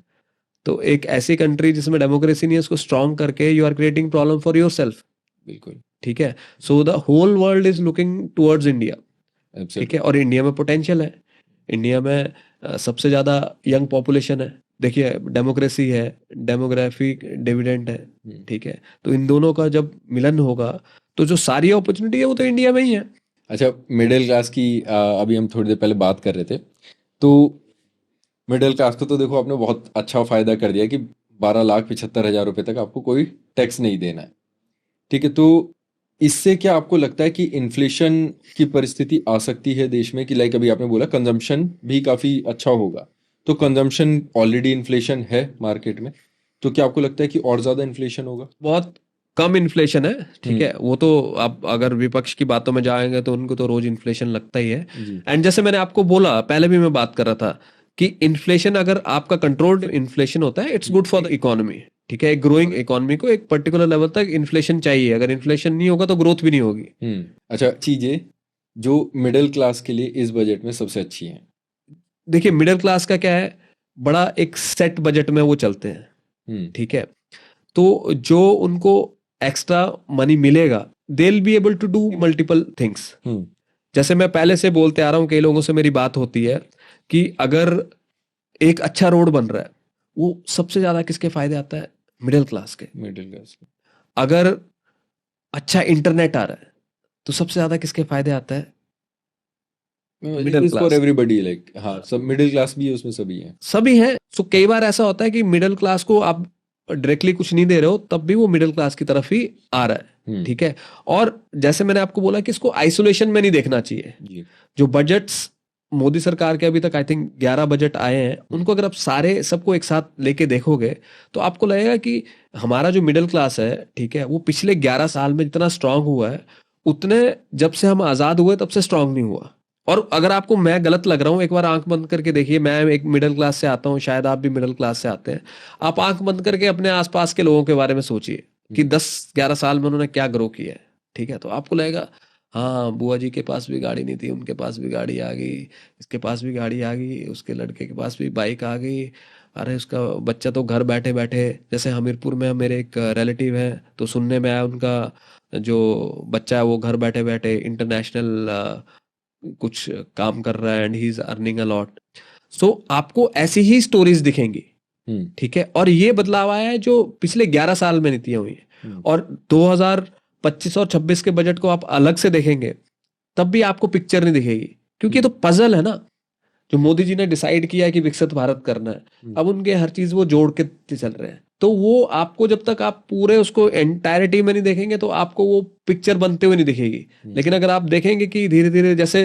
तो एक ऐसी कंट्री जिसमें डेमोक्रेसी नहीं है, उसको स्ट्रॉन्ग करके you are creating problem for your सेल्फ। बिल्कुल। ठीक है, so the whole world is looking towards India. ठीक है, और इंडिया में पोटेंशियल है। इंडिया में सबसे ज्यादा यंग पॉपुलेशन है। देखिए, डेमोक्रेसी है, डेमोग्राफिक डिविडेंड है। ठीक है, तो इन दोनों का जब मिलन होगा तो जो सारी अपॉर्चुनिटी है वो तो इंडिया में ही है। अच्छा, मिडिल क्लास की अभी हम थोड़ी देर पहले बात कर रहे थे, तो मिडिल क्लास को तो देखो आपने बहुत अच्छा फायदा कर दिया कि 12,75,000 रुपए तक आपको कोई टैक्स नहीं देना है। ठीक है, तो इससे क्या आपको लगता है कि इन्फ्लेशन की परिस्थिति आ सकती है देश में? कि लाइक अभी आपने बोला कंजम्पशन भी काफी अच्छा होगा, तो कंजम्पशन ऑलरेडी इन्फ्लेशन है मार्केट में, तो क्या आपको लगता है कि और ज्यादा इन्फ्लेशन होगा? बहुत कम इन्फ्लेशन है। ठीक है, वो तो आप अगर विपक्ष की बातों में जाएंगे तो उनको तो रोज इन्फ्लेशन लगता ही है। जी। एंड जैसे मैंने आपको बोला, पहले भी मैं बात कर रहा था कि इन्फ्लेशन अगर आपका कंट्रोल्ड इन्फ्लेशन होता है, it's good for the economy. ठीक है, एक ग्रोइंग इकोनॉमी को एक पर्टिकुलर लेवल तक इन्फ्लेशन चाहिए। अगर इन्फ्लेशन नहीं होगा तो ग्रोथ भी नहीं होगी। अच्छा, चीजें जो मिडिल क्लास के लिए इस बजट में सबसे अच्छी हैं। देखिए, मिडिल क्लास का क्या है, बड़ा एक सेट बजट में वो चलते हैं। ठीक है, तो जो उनको एक्स्ट्रा मनी मिलेगा, they will be able to do multiple things. जैसे मैं पहले से बोलते आ रहा हूं, कई लोगों से मेरी बात होती है कि अगर एक अच्छा रोड बन रहा है, वो सबसे ज्यादा किसके फायदे आता है? मिडिल क्लास के। मिडिल क्लास के। अगर अच्छा इंटरनेट आ रहा है तो सबसे ज्यादा किसके फायदे आता है? Middle is for class. Everybody, like हाँ, सब मिडिल क्लास भी है उसमें, सभी हैं। सभी हैं। सो कई बार ऐसा होता है कि मिडिल क्लास को आप डायरेक्टली कुछ नहीं दे रहे हो, तब भी वो मिडिल क्लास की तरफ ही आ रहा है। ठीक है, और जैसे मैंने आपको बोला कि इसको आइसोलेशन में नहीं देखना चाहिए। जी। जो बजट्स मोदी सरकार के अभी तक आई थिंक 11 बजट आए हैं, उनको अगर आप सारे सबको एक साथ लेके देखोगे तो आपको लगेगा कि हमारा जो मिडिल क्लास है, ठीक है, वो पिछले 11 साल में जितना स्ट्रांग हुआ है, उतने जब से हम आजाद हुए तब से स्ट्रांग नहीं हुआ। और अगर आपको मैं गलत लग रहा हूं, एक बार आंख बंद करके देखिए। मैं एक मिडिल क्लास से आता हूं, शायद आप भी मिडिल क्लास से आते हैं। आप आंख बंद करके अपने आसपास के लोगों के बारे में सोचिए कि 10-11 साल में उन्होंने क्या ग्रो किया है। ठीक है, तो आपको लगेगा हाँ, बुआ जी के पास भी गाड़ी नहीं थी, उनके पास भी गाड़ी आ गई, इसके पास भी गाड़ी आ गई, उसके लड़के के पास भी बाइक आ गई। अरे उसका बच्चा तो घर बैठे बैठे, जैसे हमीरपुर में मेरे एक रिलेटिव है, तो सुनने में आया उनका जो बच्चा है वो घर बैठे बैठे इंटरनेशनल कुछ काम कर रहा है and he is earning a lot. So आपको ऐसी ही स्टोरीज दिखेंगी। ठीक है, और ये बदलाव आया है जो पिछले 11 साल में नीतियां हुई हैं। और 2025 और 26 के बजट को आप अलग से देखेंगे तब भी आपको पिक्चर नहीं दिखेगी, क्योंकि ये तो पजल है ना। जो मोदी जी ने डिसाइड किया है कि विकसित भारत करना है, अब उनके हर चीज वो जोड़ के चल रहे हैं। तो वो आपको जब तक आप पूरे उसको एंटायरिटी में नहीं देखेंगे तो आपको वो पिक्चर बनते हुए नहीं दिखेगी। लेकिन अगर आप देखेंगे कि धीरे धीरे जैसे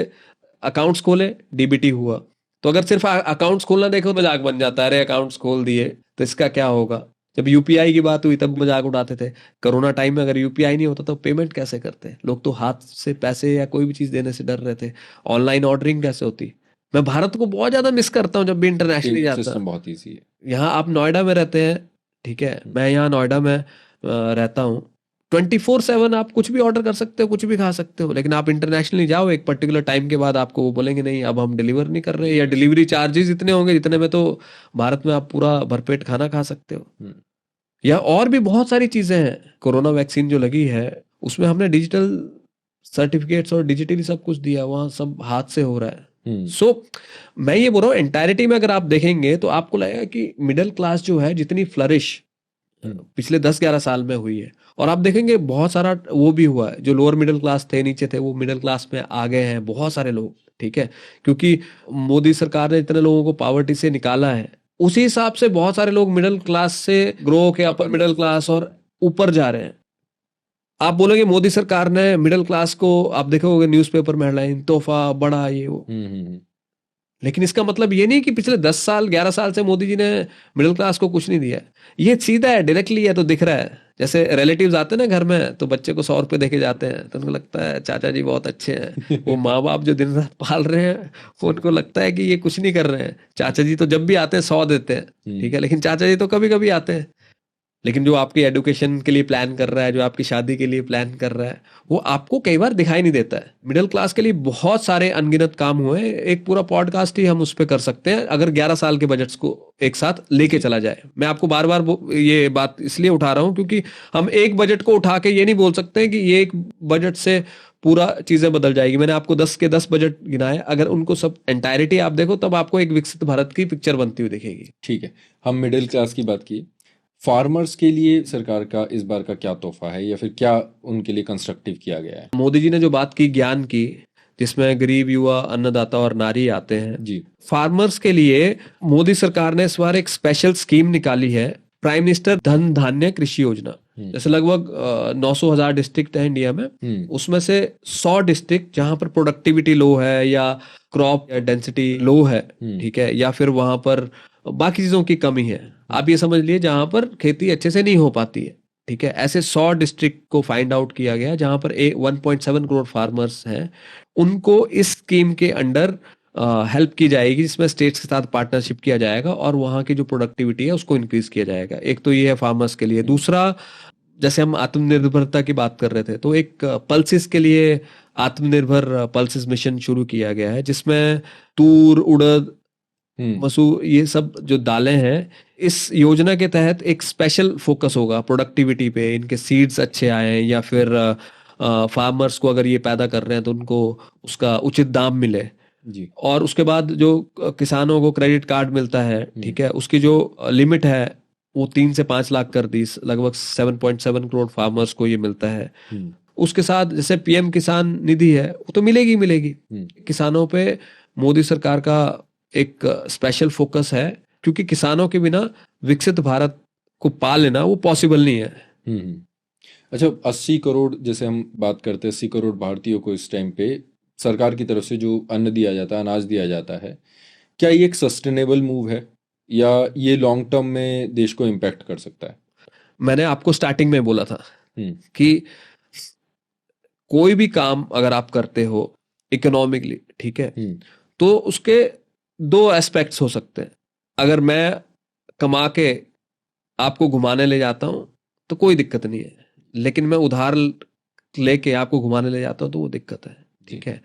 अकाउंट्स खोले, डीबीटी हुआ, तो अगर सिर्फ अकाउंट्स खोलना देखो मजाक बन जाता है, अरे अकाउंट्स खोल दिए तो इसका क्या होगा। जब यूपीआई की बात हुई तब मजाक उड़ाते थे। कोरोना टाइम में अगर यूपीआई नहीं होता तो पेमेंट कैसे करते? लोग तो हाथ से पैसे या कोई भी चीज देने से डर रहे थे। ऑनलाइन ऑर्डरिंग कैसे होती? मैं भारत को बहुत ज्यादा मिस करता हूँ जब भी इंटरनेशनली जाता। सिस्टम बहुत ईजी है। यहाँ आप नोएडा में रहते हैं, ठीक है, मैं यहाँ नोएडा में रहता हूँ। 24/7 आप कुछ भी ऑर्डर कर सकते हो, कुछ भी खा सकते हो। लेकिन आप इंटरनेशनली जाओ, एक पर्टिकुलर टाइम के बाद आपको वो बोलेंगे नहीं, अब हम डिलीवर नहीं कर रहे, या डिलीवरी चार्जेस इतने होंगे जितने में तो भारत में आप पूरा भरपेट खाना खा सकते हो। या और भी बहुत सारी चीजें हैं। कोरोना वैक्सीन जो लगी है उसमें हमने डिजिटल सर्टिफिकेट्स और डिजिटली सब कुछ दिया, वहां सब हाथ से हो रहा है। सो मैं ये बोल रहा हूँ, एंटायरिटी में अगर आप देखेंगे तो आपको लगेगा कि मिडिल क्लास जो है जितनी फ्लरिश पिछले 10-11 साल में हुई है, और आप देखेंगे बहुत सारा वो भी हुआ है, जो लोअर मिडिल क्लास थे, नीचे थे, वो मिडिल क्लास में आ गए हैं बहुत सारे लोग। ठीक है, क्योंकि मोदी सरकार ने इतने लोगों को पॉवर्टी से निकाला है, उसी हिसाब से बहुत सारे लोग मिडिल क्लास से ग्रो होकर अपर मिडिल क्लास और ऊपर जा रहे हैं। आप बोलोगे मोदी सरकार ने मिडिल क्लास को, आप देखोगे न्यूज़पेपर में हेडलाइन, तोहफा बड़ा ये वो, लेकिन इसका मतलब ये नहीं कि पिछले 10 साल 11 साल से मोदी जी ने मिडिल क्लास को कुछ नहीं दिया है। ये सीधा है, डायरेक्टली है, तो दिख रहा है। जैसे रिलेटिव्स आते हैं ना घर में, तो बच्चे को 100 रुपए देके जाते हैं, तो उनको लगता है चाचा जी बहुत अच्छे हैं। वो माँ बाप जो दिन रात पाल रहे हैं, उनको लगता है कि ये कुछ नहीं कर रहे हैं। चाचा जी तो जब भी आते हैं 100 देते हैं, ठीक है, लेकिन चाचा जी तो कभी कभी आते हैं। लेकिन जो आपकी एडुकेशन के लिए प्लान कर रहा है, जो आपकी शादी के लिए प्लान कर रहा है, वो आपको कई बार दिखाई नहीं देता है। मिडिल क्लास के लिए बहुत सारे अनगिनत काम हुए हैं, एक पूरा पॉडकास्ट ही हम उस पर कर सकते हैं अगर 11 साल के बजट्स को एक साथ लेके चला जाए। मैं आपको बार बार ये बात इसलिए उठा रहा हूं क्योंकि हम एक बजट को उठा के ये नहीं बोल सकते कि ये एक बजट से पूरा चीजें बदल जाएगी। मैंने आपको 10 के 10 बजट गिनाए, अगर उनको सब एंटायरिटी आप देखो, तब आपको एक विकसित भारत की पिक्चर बनती हुई दिखेगी। ठीक है, हम मिडिल क्लास की बात की। फार्मर्स के लिए सरकार का इस बार का क्या तोहफा है, या फिर क्या उनके लिए कंस्ट्रक्टिव किया गया है? मोदी जी ने जो बात की ज्ञान की, जिसमें गरीब, युवा, अन्नदाता और नारी आते हैं जी। फार्मर्स के लिए, मोदी सरकार ने इस बार एक स्पेशल स्कीम निकाली है, प्राइम मिनिस्टर धन धान्य कृषि योजना। जैसे लगभग 900,000 डिस्ट्रिक्ट है इंडिया में, उसमें से 100 डिस्ट्रिक्ट जहां पर प्रोडक्टिविटी लो है या क्रॉप डेंसिटी लो है, ठीक है, या फिर वहां पर बाकी चीजों की कमी है, आप ये समझ लिए जहां पर खेती अच्छे से नहीं हो पाती है, ठीक है, ऐसे 100 डिस्ट्रिक्ट को फाइंड आउट किया गया जहां पर 1.7 करोड़ फार्मर्स हैं। उनको इस स्कीम के अंडर हेल्प की जाएगी, जिसमें स्टेट्स के साथ पार्टनरशिप किया जाएगा और वहाँ की जो प्रोडक्टिविटी है उसको इंक्रीज किया जाएगा। एक तो ये है फार्मर्स के लिए। दूसरा, जैसे हम आत्मनिर्भरता की बात कर रहे थे, तो एक पल्सेस के लिए आत्मनिर्भर पल्सेस मिशन शुरू किया गया है, जिसमें तूर, उड़द, मसूर, ये सब जो दालें हैं, इस योजना के तहत एक स्पेशल फोकस होगा प्रोडक्टिविटी पे, इनके सीड्स अच्छे आए, या फिर फार्मर्स को अगर ये पैदा कर रहे हैं तो उनको उसका उचित दाम मिले जी। और उसके बाद जो किसानों को क्रेडिट कार्ड मिलता है, ठीक है, उसकी जो लिमिट है वो 3 से 5 लाख कर दी, लगभग 7.7 करोड़ फार्मर्स को ये मिलता है। उसके साथ जैसे पीएम किसान निधि है, वो तो मिलेगी मिलेगी। किसानों पे मोदी सरकार का एक स्पेशल फोकस है, क्योंकि किसानों के बिना विकसित भारत को पा लेना वो पॉसिबल नहीं है। अच्छा, 80 करोड़ जैसे हम बात करते हैं, 80 करोड़ भारतीयों को इस टाइम पे सरकार की तरफ से जो अन्न दिया जाता है, अनाज दिया जाता है, क्या ये एक सस्टेनेबल मूव है, या ये लॉन्ग टर्म में देश को इम्पैक्ट कर सकता है? मैंने आपको स्टार्टिंग में बोला था कि कोई भी काम अगर आप करते हो इकोनॉमिकली, ठीक है, तो उसके 2 एस्पेक्ट्स हो सकते हैं। अगर मैं कमा के आपको घुमाने ले जाता हूं तो कोई दिक्कत नहीं है, लेकिन मैं उधार लेके आपको घुमाने ले जाता हूं तो वो दिक्कत है, ठीक है।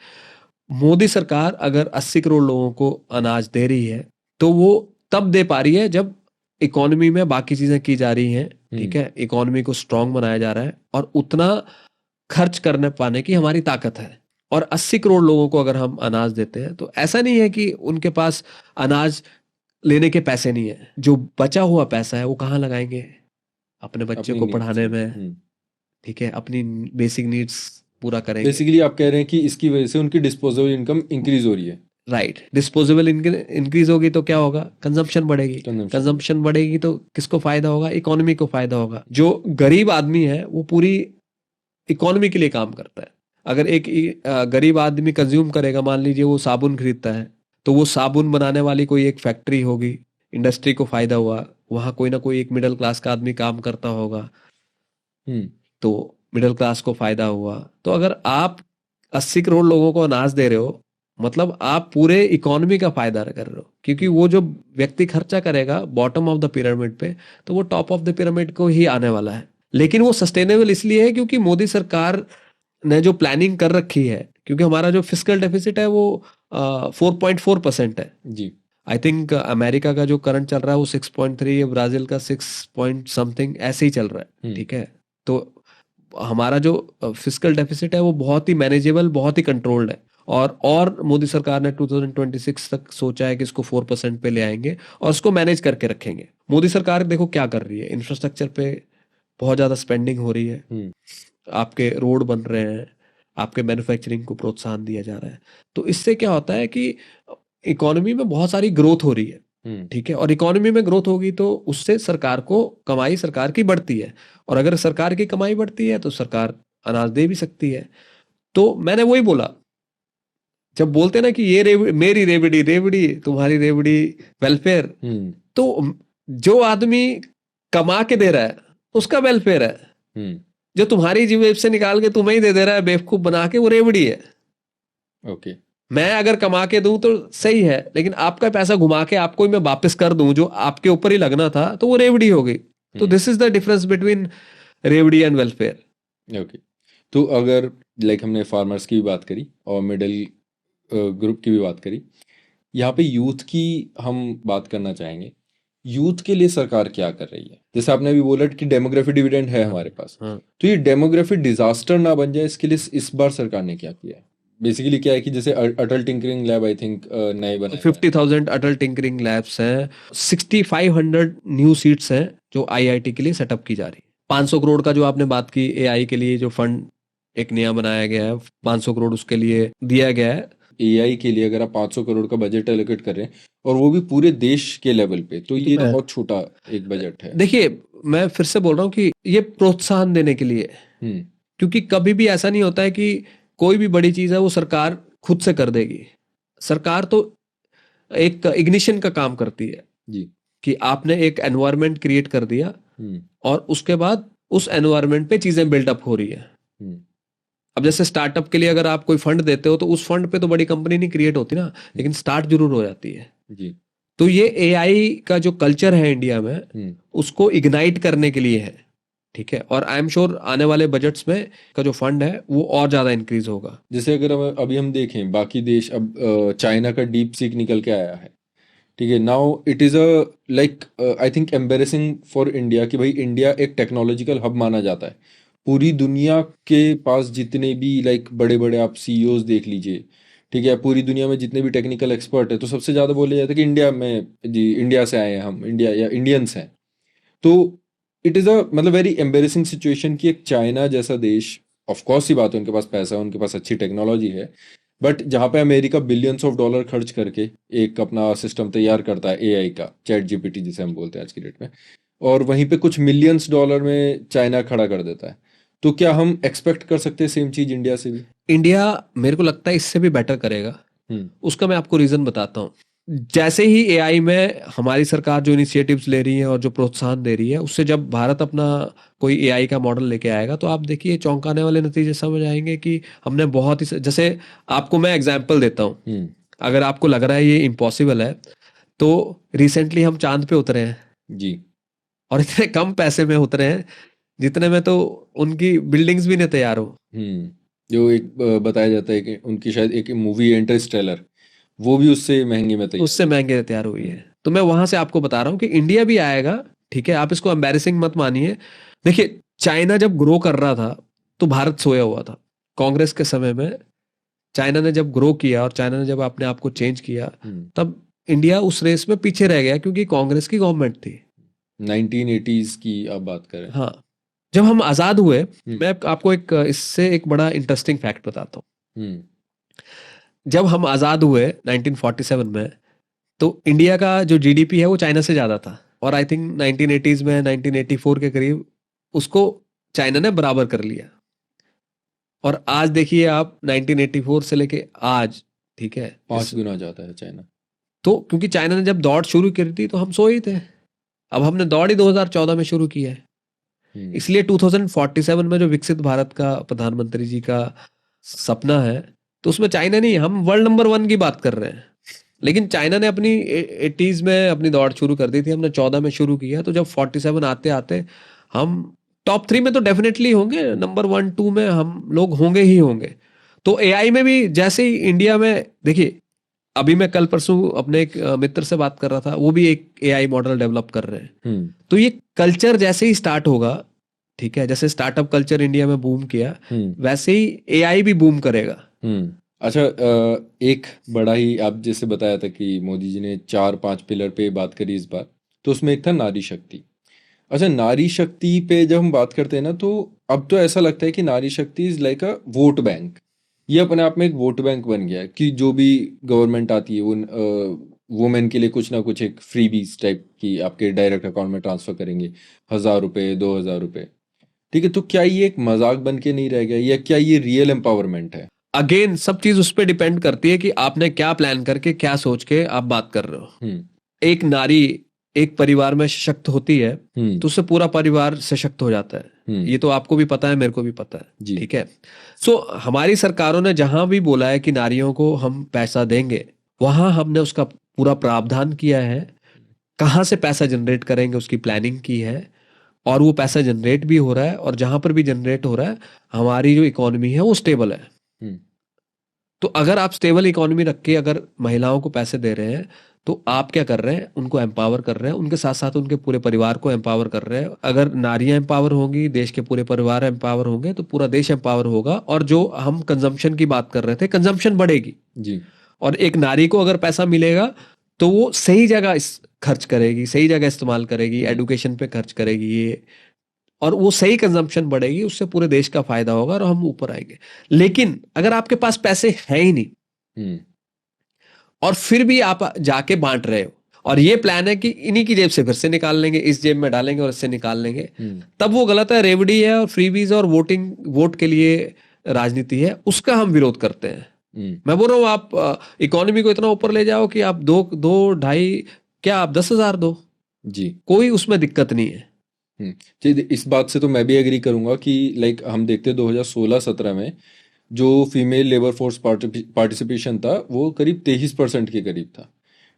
मोदी सरकार अगर 80 करोड़ लोगों को अनाज दे रही है, तो वो तब दे पा रही है जब इकोनॉमी में बाकी चीजें की जा रही हैं, ठीक है, इकोनॉमी को स्ट्रांग बनाया जा रहा है और उतना खर्च करने पाने की हमारी ताकत है। और 80 करोड़ लोगों को अगर हम अनाज देते हैं, तो ऐसा नहीं है कि उनके पास अनाज लेने के पैसे नहीं है। जो बचा हुआ पैसा है वो कहाँ लगाएंगे? अपने बच्चे को पढ़ाने में, ठीक है, अपनी बेसिक नीड्स पूरा करेंगे। बेसिकली आप कह रहे हैं कि इसकी वजह से उनकी डिस्पोजेबल इनकम इंक्रीज हो रही है। राइट, डिस्पोजेबल इंक्रीज होगी तो क्या होगा? कंजम्पशन बढ़ेगी। कंजम्पशन बढ़ेगी तो किसको फायदा होगा? इकोनॉमी को फायदा होगा। जो गरीब आदमी है वो पूरी इकोनॉमी के लिए काम करता है। अगर एक गरीब आदमी कंज्यूम करेगा, मान लीजिए वो साबुन खरीदता है, तो वो साबुन बनाने वाली कोई एक फैक्ट्री होगी, इंडस्ट्री को फायदा हुआ, वहां कोई ना कोई एक मिडिल क्लास का आदमी काम करता होगा, तो मिडिल क्लास को फायदा हुआ। तो अगर आप 80 करोड़ लोगों को अनाज दे रहे हो, मतलब आप पूरे इकोनॉमी का फायदा कर रहे हो, क्योंकि वो जो व्यक्ति खर्चा करेगा बॉटम ऑफ द पिरामिड पे, तो वो टॉप ऑफ द पिरामिड को ही आने वाला है। लेकिन वो सस्टेनेबल इसलिए है क्योंकि मोदी सरकार ने जो प्लानिंग कर रखी है, क्योंकि हमारा जो फिस्कल डेफिसिट है वो 4.4% है जी। आई थिंक अमेरिका का जो करंट चल रहा है वो 6.3 है, ब्राजील का 6 पॉइंट समथिंग ऐसे ही चल रहा है, ठीक है। तो हमारा जो फिस्कल डेफिसिट है वो बहुत ही मैनेजेबल, बहुत ही कंट्रोल्ड है। और मोदी सरकार ने 2026 तक सोचा है कि इसको 4% पे ले आएंगे और इसको मैनेज करके रखेंगे। मोदी सरकार देखो क्या कर रही है, इंफ्रास्ट्रक्चर पे बहुत ज्यादा स्पेंडिंग हो रही है, आपके रोड बन रहे हैं, आपके मैन्युफैक्चरिंग को प्रोत्साहन दिया जा रहा है। तो इससे क्या होता है कि इकोनॉमी में बहुत सारी ग्रोथ हो रही है, ठीक है, और इकोनॉमी में ग्रोथ होगी तो उससे सरकार को कमाई सरकार की बढ़ती है, और अगर सरकार की कमाई बढ़ती है तो सरकार अनाज दे भी सकती है। तो मैंने वही बोला, जब बोलते हैं ना कि ये मेरी रेवड़ी रेवड़ी तुम्हारी रेवड़ी वेलफेयर, तो जो आदमी कमा के दे रहा है उसका वेलफेयर है, जो तुम्हारी जेब से निकाल के तुम्हें ही दे रहा है बेवकूफ बना के, वो रेवड़ी है। ओके। मैं अगर कमा के दूं तो सही है, लेकिन आपका पैसा घुमा के आपको ही मैं वापस कर दूं जो आपके ऊपर ही लगना था, तो वो रेवड़ी हो गई। तो this is the difference between रेवड़ी एंड वेलफेयर। ओके। तो अगर लाइक हमने फार्मर्स की भी बात करी और मिडिल ग्रुप की भी बात करी, यहाँ पे यूथ की हम बात करना चाहेंगे। यूथ के लिए सरकार क्या कर रही है? जैसे आपने अभी बोला कि डेमोग्राफी डिविडेंड है हमारे पास, तो ये डेमोग्राफी डिजास्टर ना बन जाए इसके लिए इस बार सरकार ने क्या किया है? बेसिकली क्या है कि जैसे अटल टिंकरिंग लैब आई थिंक नए बने 50,000 अटल टिंकरिंग लैब्स हैं, 6500 न्यू सीट्स हैं जो आईआईटी के लिए सेटअप की जा रही है। 500 करोड़ का जो आपने बात की एआई के लिए जो फंड एक नया बनाया गया है, 500 करोड़ उसके लिए दिया गया है। एआई के लिए अगर आप 500 करोड़ का बजट एलोकेट कर रहे हैं और वो भी पूरे देश के लेवल पे, तो ये बहुत छोटा एक बजट है। देखिए, मैं फिर से बोल रहा हूँ कि ये प्रोत्साहन देने के लिए, क्योंकि कभी भी ऐसा नहीं होता है कि कोई भी बड़ी चीज है वो सरकार खुद से कर देगी। सरकार तो एक इग्निशन का काम करती है जी, कि आपने एक एनवायरनमेंट क्रिएट कर दिया और उसके बाद उस एनवायरनमेंट पे चीजें बिल्डअप हो रही है। अब जैसे स्टार्टअप के लिए अगर आप कोई फंड देते हो तो उस फंड पे तो बड़ी कंपनी नहीं क्रिएट होती ना, लेकिन स्टार्ट जरूर हो जाती है जी। तो ये एआई का जो कल्चर है इंडिया में उसको इग्नाइट करने के लिए है, ठीक है। और आई एम श्योर आने वाले बजट्स में का जो फंड है वो और ज्यादा इंक्रीज होगा। जैसे अगर अभी हम देखें बाकी देश, अब चाइना का डीप सीक निकल के आया है, ठीक है। Now it is a like I think embarrassing for India कि भाई इंडिया एक टेक्नोलॉजिकल हब माना जाता है। पूरी दुनिया के पास जितने भी लाइक बड़े बड़े आप सीईओज देख लीजिए, ठीक है, पूरी दुनिया में जितने भी टेक्निकल एक्सपर्ट है, तो सबसे ज़्यादा बोले जाता है कि इंडिया में, जी इंडिया से आए हैं हम, इंडिया या इंडियंस हैं। तो इट इज़ अ मतलब वेरी एम्बेरेसिंग सिचुएशन कि एक चाइना जैसा देश, ऑफ कोर्स ही बात है, उनके पास पैसा है, उनके पास अच्छी टेक्नोलॉजी है, बट जहाँ पे अमेरिका बिलियंस ऑफ डॉलर खर्च करके एक अपना सिस्टम तैयार करता है एआई का, चैट जीपीटी जिसे हम बोलते हैं आज की डेट में, और वहीं पे कुछ मिलियंस डॉलर में चाइना खड़ा कर देता है, तो क्या हम एक्सपेक्ट कर सकते हैं सेम चीज इंडिया से भी? इंडिया मेरे को लगता है इससे भी बेटर करेगा। उसका मैं आपको रीजन बताता हूँ। जैसे ही एआई में हमारी सरकार जो इनिशिएटिव्स ले रही है और जो प्रोत्साहन दे रही है, उससे जब भारत अपना कोई एआई का मॉडल लेके आएगा तो आप देखिए चौंकाने वाले नतीजे समझ आएंगे कि हमने बहुत ही, जैसे आपको मैं एग्जांपल देता हूँ, अगर आपको लग रहा है ये इम्पॉसिबल है, तो रिसेंटली हम चांद पे उतरे हैं जी, और इतने कम पैसे में उतरे हैं जितने में तो उनकी बिल्डिंग्स भी नहीं तैयार हो। जो एक बताया जाता है कि उनकी शायद एक मूवी इंटरस्टेलर, वो भी उससे महंगे में तैयार हुई है। तो मैं वहां से आपको बता रहा हूँ कि इंडिया भी आएगा, ठीक है। आप इसको एम्बैरेसिंग मत मानिए। देखिए, चाइना जब ग्रो कर रहा था तो भारत सोया हुआ था। कांग्रेस के समय में चाइना ने जब ग्रो किया और चाइना ने जब अपने आप को चेंज किया, तब इंडिया उस रेस में पीछे रह गया क्योंकि कांग्रेस की गवर्नमेंट थी। 1980s की आप बात करें। हाँ, जब हम आजाद हुए, मैं आपको एक इससे एक बड़ा इंटरेस्टिंग फैक्ट बताता हूँ। जब हम आजाद हुए 1947 में, तो इंडिया का जो जीडीपी है वो चाइना से ज्यादा था, और आई थिंक 1980s में 1984 के करीब उसको चाइना ने बराबर कर लिया। और आज देखिए आप 1984 से लेके आज, ठीक है, 5 गुना जाता है चाइना। तो क्योंकि चाइना ने जब दौड़ शुरू करी थी तो हम सो ही थे। अब हमने दौड़ ही 2014 में शुरू की है। इसलिए 2047 में जो विकसित भारत का प्रधानमंत्री जी का सपना है, तो उसमें चाइना नहीं, हम वर्ल्ड नंबर 1 की बात कर रहे हैं। लेकिन चाइना ने अपनी 80s में अपनी दौड़ शुरू कर दी थी, हमने 14 में शुरू किया। तो जब 47 आते आते हम टॉप 3 में तो डेफिनेटली होंगे, नंबर 1 2 में हम लोग होंगे ही होंगे। तो एआई में भी जैसे ही इंडिया में, देखिए अभी मैं कल परसों अपने एक मित्र से बात कर रहा था, वो भी एक एआई मॉडल डेवलप कर रहे हैं। तो ये कल्चर जैसे ही स्टार्ट होगा, ठीक है, जैसे स्टार्टअप कल्चर इंडिया में बूम किया, वैसे ही एआई भी बूम करेगा। अच्छा, एक बड़ा ही आप जैसे बताया था कि मोदी जी ने 4-5 पिलर पे बात करी इस बार, तो उसमें एक था नारी शक्ति। अच्छा, नारी शक्ति पे जब हम बात करते हैं ना, तो अब तो ऐसा लगता है कि नारी शक्ति is like a vote bank. ये अपने आप में एक वोट बैंक बन गया है कि जो भी गवर्नमेंट आती है वो वुमेन के लिए कुछ ना कुछ एक फ्रीबीज टाइप की आपके डायरेक्ट अकाउंट में ट्रांसफर करेंगे, 1,000 रुपये 2,000 रुपये, ठीक है। तो क्या ये एक मजाक बन के नहीं रह गया, या क्या ये रियल एम्पावरमेंट है? अगेन सब चीज उस पर डिपेंड करती है कि आपने क्या प्लान करके क्या सोच के आप बात कर रहे हो। एक नारी एक परिवार में सशक्त होती है तो उससे पूरा परिवार सशक्त हो जाता है। ये तो आपको भी पता है, मेरे को भी पता है, ठीक है। सो हमारी सरकारों ने जहां भी बोला है कि नारियों को हम पैसा देंगे, वहां हमने उसका पूरा प्रावधान किया है, कहाँ से पैसा जनरेट करेंगे उसकी प्लानिंग की है, और वो पैसा जनरेट भी हो रहा है, और जहां पर भी जनरेट हो रहा है हमारी जो इकोनॉमी है वो स्टेबल है। तो अगर आप स्टेबल इकोनॉमी रख के अगर महिलाओं को पैसे दे रहे हैं तो आप क्या कर रहे हैं, उनको एम्पावर कर रहे हैं, उनके साथ साथ उनके पूरे परिवार को एम्पावर कर रहे हैं। अगर नारियां एम्पावर होंगी, देश के पूरे परिवार एम्पावर होंगे, तो पूरा देश एम्पावर होगा। और जो हम कंजम्पशन की बात कर रहे थे, कंजम्पशन बढ़ेगी जी। और एक नारी को अगर पैसा मिलेगा तो वो सही जगह खर्च करेगी, सही जगह इस्तेमाल करेगी, एडुकेशन पे खर्च करेगी, ये, और वो सही कंजम्पशन बढ़ेगी, उससे पूरे देश का फायदा होगा और हम ऊपर आएंगे। लेकिन अगर आपके पास पैसे है ही नहीं और फिर भी आप जाके बांट रहे हो, और ये प्लान है कि इन्हीं की जेब से फिर से निकाल लेंगे, इस जेब में डालेंगे और इससे निकाल लेंगे, तब वो गलत है, रेवड़ी है और फ्रीबीज और वोट के लिए राजनीति है, उसका हम विरोध करते हैं। मैं बोल रहा हूँ आप इकोनॉमी को इतना ऊपर ले जाओ कि आप दो ढाई, क्या आप 10,000 दो जी, कोई उसमें दिक्कत नहीं है। इस बात से तो मैं भी एग्री करूंगा कि लाइक हम देखते हैं 2016-17 में जो फीमेल लेबर फोर्स पार्टिसिपेशन था वो करीब 23% के करीब था,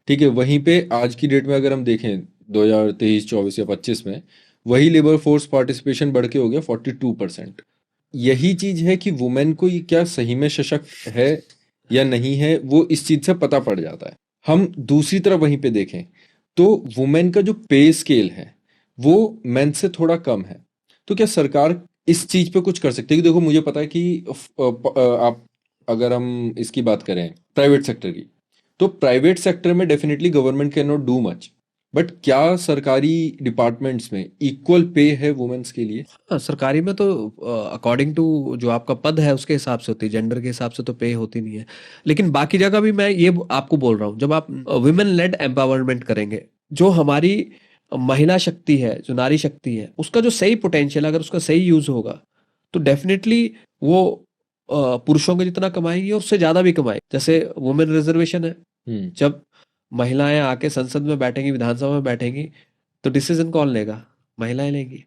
ठीक है। वहीं पे आज की डेट में अगर हम देखें 2023, 24 या 25 में वही लेबर फोर्स पार्टिसिपेशन बढ़ के हो गया 42%। यही चीज है कि वुमेन को ये क्या सही में सशक्त है या नहीं है, वो इस चीज से पता पड़ जाता है। हम दूसरी तरफ वहीं पे देखें तो वुमेन का जो पे स्केल है वो मेन से थोड़ा कम है। तो क्या सरकार इस चीज पे कुछ कर सकती है? कि देखो मुझे पता है कि आप अगर हम इसकी बात करें प्राइवेट सेक्टर की, तो प्राइवेट सेक्टर में definitely government can not do much, but क्या सरकारी डिपार्टमेंट्स में इक्वल पे है वुमेन्स के लिए? हाँ, सरकारी में तो अकॉर्डिंग टू जो आपका पद है उसके हिसाब से होती है, जेंडर के हिसाब से तो पे होती नहीं है। लेकिन बाकी जगह भी मैं ये आपको बोल रहा हूँ, जब आप वुमेन लेड एम्पावरमेंट करेंगे, जो हमारी महिला शक्ति है, जो नारी शक्ति है, उसका जो सही पोटेंशियल, अगर उसका सही यूज होगा तो डेफिनेटली वो पुरुषों के जितना कमाएंगी और उससे ज्यादा भी कमाएगी। जैसे वुमेन रिजर्वेशन है, जब महिलाएं आके संसद में बैठेंगी, विधानसभा में बैठेंगी, तो डिसीजन कौन लेगा? महिलाएं लेंगी।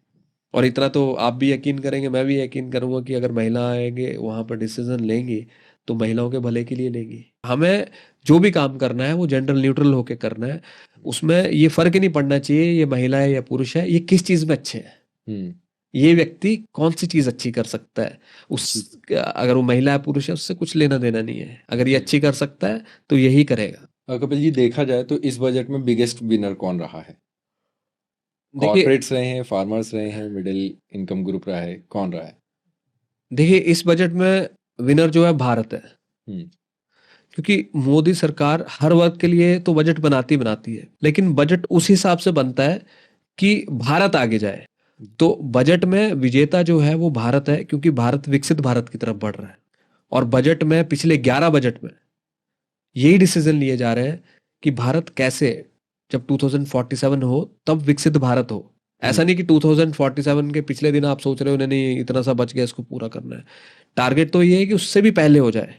और इतना तो आप भी यकीन करेंगे, मैं भी यकीन करूंगा कि अगर महिला आएंगे वहां पर डिसीजन लेंगी तो महिलाओं के भले के लिए लेंगी। हमें जो भी काम करना है वो जेंडर न्यूट्रल होके करना है, उसमें ये फर्क ही नहीं पड़ना चाहिए ये महिला है या पुरुष है, ये किस चीज में अच्छे है, ये व्यक्ति कौन सी चीज अच्छी कर सकता है, उस अगर वो महिला है पुरुष है उससे कुछ लेना देना नहीं है। अगर ये अच्छी कर सकता है तो यही करेगा। कपिल जी, देखा जाए तो इस बजट में बिगेस्ट विनर कौन रहा है? कॉर्पोरेट्स रहे हैं, फार्मर्स रहे हैं, मिडिल इनकम ग्रुप रहा है, कौन रहा है? देखिए इस बजट में विनर जो है भारत है, क्योंकि मोदी सरकार हर वर्ग के लिए तो बजट बनाती है, लेकिन बजट उस हिसाब से बनता है कि भारत आगे जाए। तो बजट में विजेता जो है वो भारत है, क्योंकि भारत विकसित भारत की तरफ बढ़ रहा है। और बजट में पिछले 11 बजट में यही डिसीजन लिए जा रहे हैं कि भारत कैसे जब 2047 हो तब विकसित भारत हो। ऐसा नहीं कि 2047 के पिछले दिन आप सोच रहे हो नहीं इतना सा बच गया इसको पूरा करना है। टारगेट तो ये है कि उससे भी पहले हो जाए,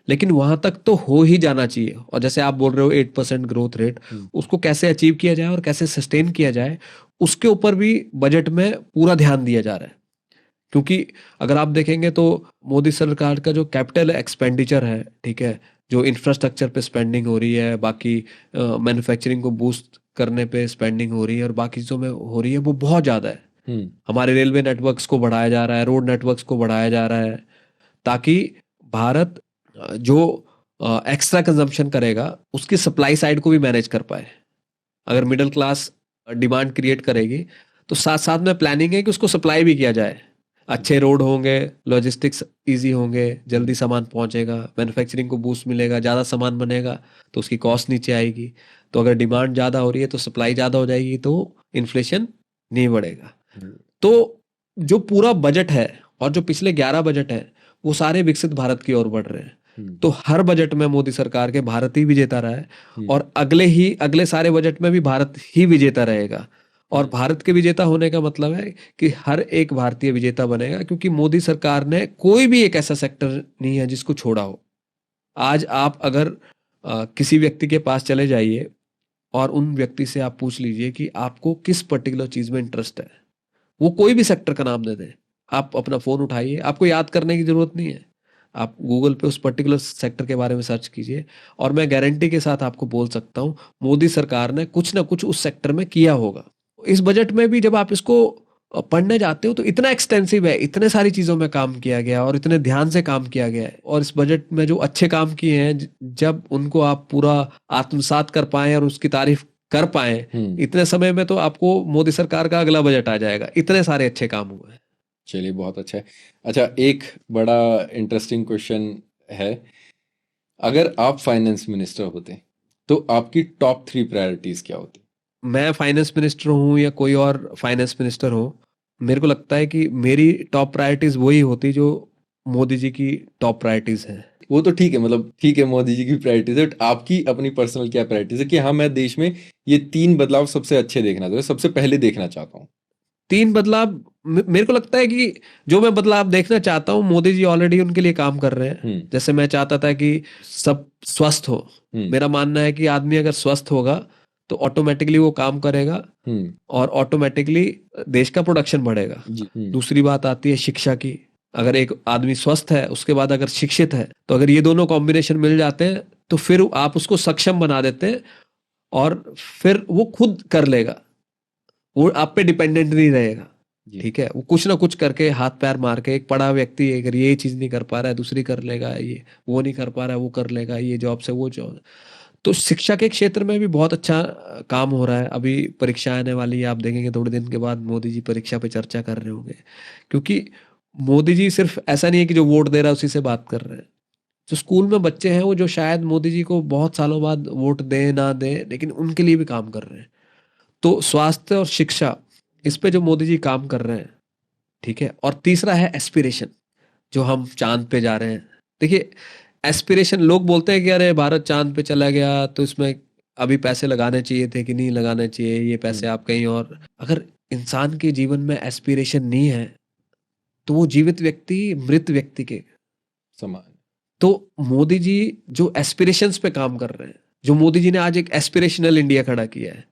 लेकिन वहां तक तो हो ही जाना चाहिए। और जैसे आप बोल रहे हो 8% ग्रोथ रेट, उसको कैसे अचीव किया जाए और कैसे सस्टेन किया जाए, उसके ऊपर भी बजट में पूरा ध्यान दिया जा रहा है। क्योंकि अगर आप देखेंगे तो मोदी सरकार का जो कैपिटल एक्सपेंडिचर है, ठीक है, जो इंफ्रास्ट्रक्चर पे स्पेंडिंग हो रही है, बाकी मैन्युफैक्चरिंग को बूस्ट करने पे स्पेंडिंग हो रही है और बाकी चीजों में हो रही है, वो बहुत ज्यादा है। हमारे रेलवे नेटवर्क्स को बढ़ाया जा रहा है, रोड नेटवर्क्स को बढ़ाया जा रहा है, ताकि भारत जो एक्स्ट्रा कंजम्पशन करेगा उसकी सप्लाई साइड को भी मैनेज कर पाए। अगर मिडिल क्लास डिमांड क्रिएट करेगी तो साथ साथ में प्लानिंग है कि उसको सप्लाई भी किया जाए। अच्छे रोड होंगे, लॉजिस्टिक्स इजी होंगे, जल्दी सामान पहुंचेगा, मैन्युफैक्चरिंग को बूस्ट मिलेगा, ज़्यादा सामान बनेगा तो उसकी कॉस्ट नीचे आएगी। तो अगर डिमांड ज़्यादा हो रही है तो सप्लाई ज़्यादा हो जाएगी, तो इन्फ्लेशन नहीं बढ़ेगा। तो जो पूरा बजट है और जो पिछले 11 बजट है वो सारे विकसित भारत की ओर बढ़ रहे हैं। तो हर बजट में मोदी सरकार के भारत ही विजेता रहा है और अगले सारे बजट में भी भारत ही विजेता रहेगा। और भारत के विजेता होने का मतलब है कि हर एक भारतीय विजेता बनेगा, क्योंकि मोदी सरकार ने कोई भी एक ऐसा सेक्टर नहीं है जिसको छोड़ा हो। आज आप अगर किसी व्यक्ति के पास चले जाइए और उन व्यक्ति से आप पूछ लीजिए कि आपको किस पर्टिकुलर चीज में इंटरेस्ट है, वो कोई भी सेक्टर का नाम दे दे, आप अपना फोन उठाइए, आपको याद करने की जरूरत नहीं है, आप गूगल पे उस पर्टिकुलर सेक्टर के बारे में सर्च कीजिए और मैं गारंटी के साथ आपको बोल सकता हूँ मोदी सरकार ने कुछ ना कुछ उस सेक्टर में किया होगा। इस बजट में भी जब आप इसको पढ़ने जाते हो तो इतना एक्सटेंसिव है, इतने सारी चीजों में काम किया गया और इतने ध्यान से काम किया गया है, और इस बजट में जो अच्छे काम किए हैं जब उनको आप पूरा आत्मसात कर पाए और उसकी तारीफ कर पाए इतने समय में, तो आपको मोदी सरकार का अगला बजट आ जाएगा, इतने सारे अच्छे काम हुए हैं। चलिए बहुत अच्छा है। अच्छा, एक बड़ा इंटरेस्टिंग क्वेश्चन है, अगर आप फाइनेंस मिनिस्टर होते तो आपकी टॉप 3 प्रायोरिटीज क्या होती? मैं फाइनेंस मिनिस्टर हूँ या कोई और फाइनेंस मिनिस्टर हो, मेरे को लगता है कि मेरी टॉप प्रायोरिटीज वही होती जो मोदी जी की टॉप प्रायोरिटीज हैं। वो तो ठीक है, मतलब ठीक है मोदी जी की प्रायोरिटीज है, बट आपकी अपनी पर्सनल क्या प्रायोरिटीज है कि हाँ मैं देश में ये 3 बदलाव सबसे अच्छे देखना चाहता हूँ, सबसे पहले देखना चाहता हूँ? 3 बदलाव मेरे को लगता है कि जो मैं बदलाव देखना चाहता हूँ मोदी जी ऑलरेडी उनके लिए काम कर रहे हैं। जैसे मैं चाहता था कि सब स्वस्थ हो, मेरा मानना है कि आदमी अगर स्वस्थ होगा तो ऑटोमेटिकली वो काम करेगा और ऑटोमेटिकली देश का प्रोडक्शन बढ़ेगा। दूसरी बात आती है शिक्षा की, अगर एक आदमी स्वस्थ है उसके बाद अगर शिक्षित है, तो अगर ये दोनों कॉम्बिनेशन मिल जाते हैं तो फिर आप उसको सक्षम बना देते हैं और फिर वो खुद कर लेगा, वो आप पे डिपेंडेंट नहीं रहेगा। ठीक है, वो कुछ ना कुछ करके हाथ पैर मार के, एक पढ़ा व्यक्ति अगर ये चीज नहीं कर पा रहा है दूसरी कर लेगा, ये वो नहीं कर पा रहा है वो कर लेगा, ये जॉब से वो जॉब। तो शिक्षा के क्षेत्र में भी बहुत अच्छा काम हो रहा है। अभी परीक्षा आने वाली है, आप देखेंगे थोड़े दिन के बाद मोदी जी परीक्षा पे चर्चा कर रहे होंगे, क्योंकि मोदी जी सिर्फ ऐसा नहीं है कि जो वोट दे रहा है उसी से बात कर रहे हैं। जो स्कूल में बच्चे हैं वो जो शायद मोदी जी को बहुत सालों बाद वोट दे ना दे, लेकिन उनके लिए भी काम कर रहे हैं। तो स्वास्थ्य और शिक्षा, इस पे जो मोदी जी काम कर रहे हैं, ठीक है। और तीसरा है एस्पिरेशन, जो हम चांद पे जा रहे हैं। देखिए एस्पिरेशन, लोग बोलते हैं कि अरे भारत चांद पे चला गया तो इसमें अभी पैसे लगाने चाहिए थे कि नहीं लगाने चाहिए, ये पैसे आप कहीं और। अगर इंसान के जीवन में एस्पिरेशन नहीं है तो वो जीवित व्यक्ति मृत व्यक्ति के समान। तो मोदी जी जो एस्पिरेशंस पे काम कर रहे हैं, जो मोदी जी ने आज एक एस्पिरेशनल इंडिया खड़ा किया है,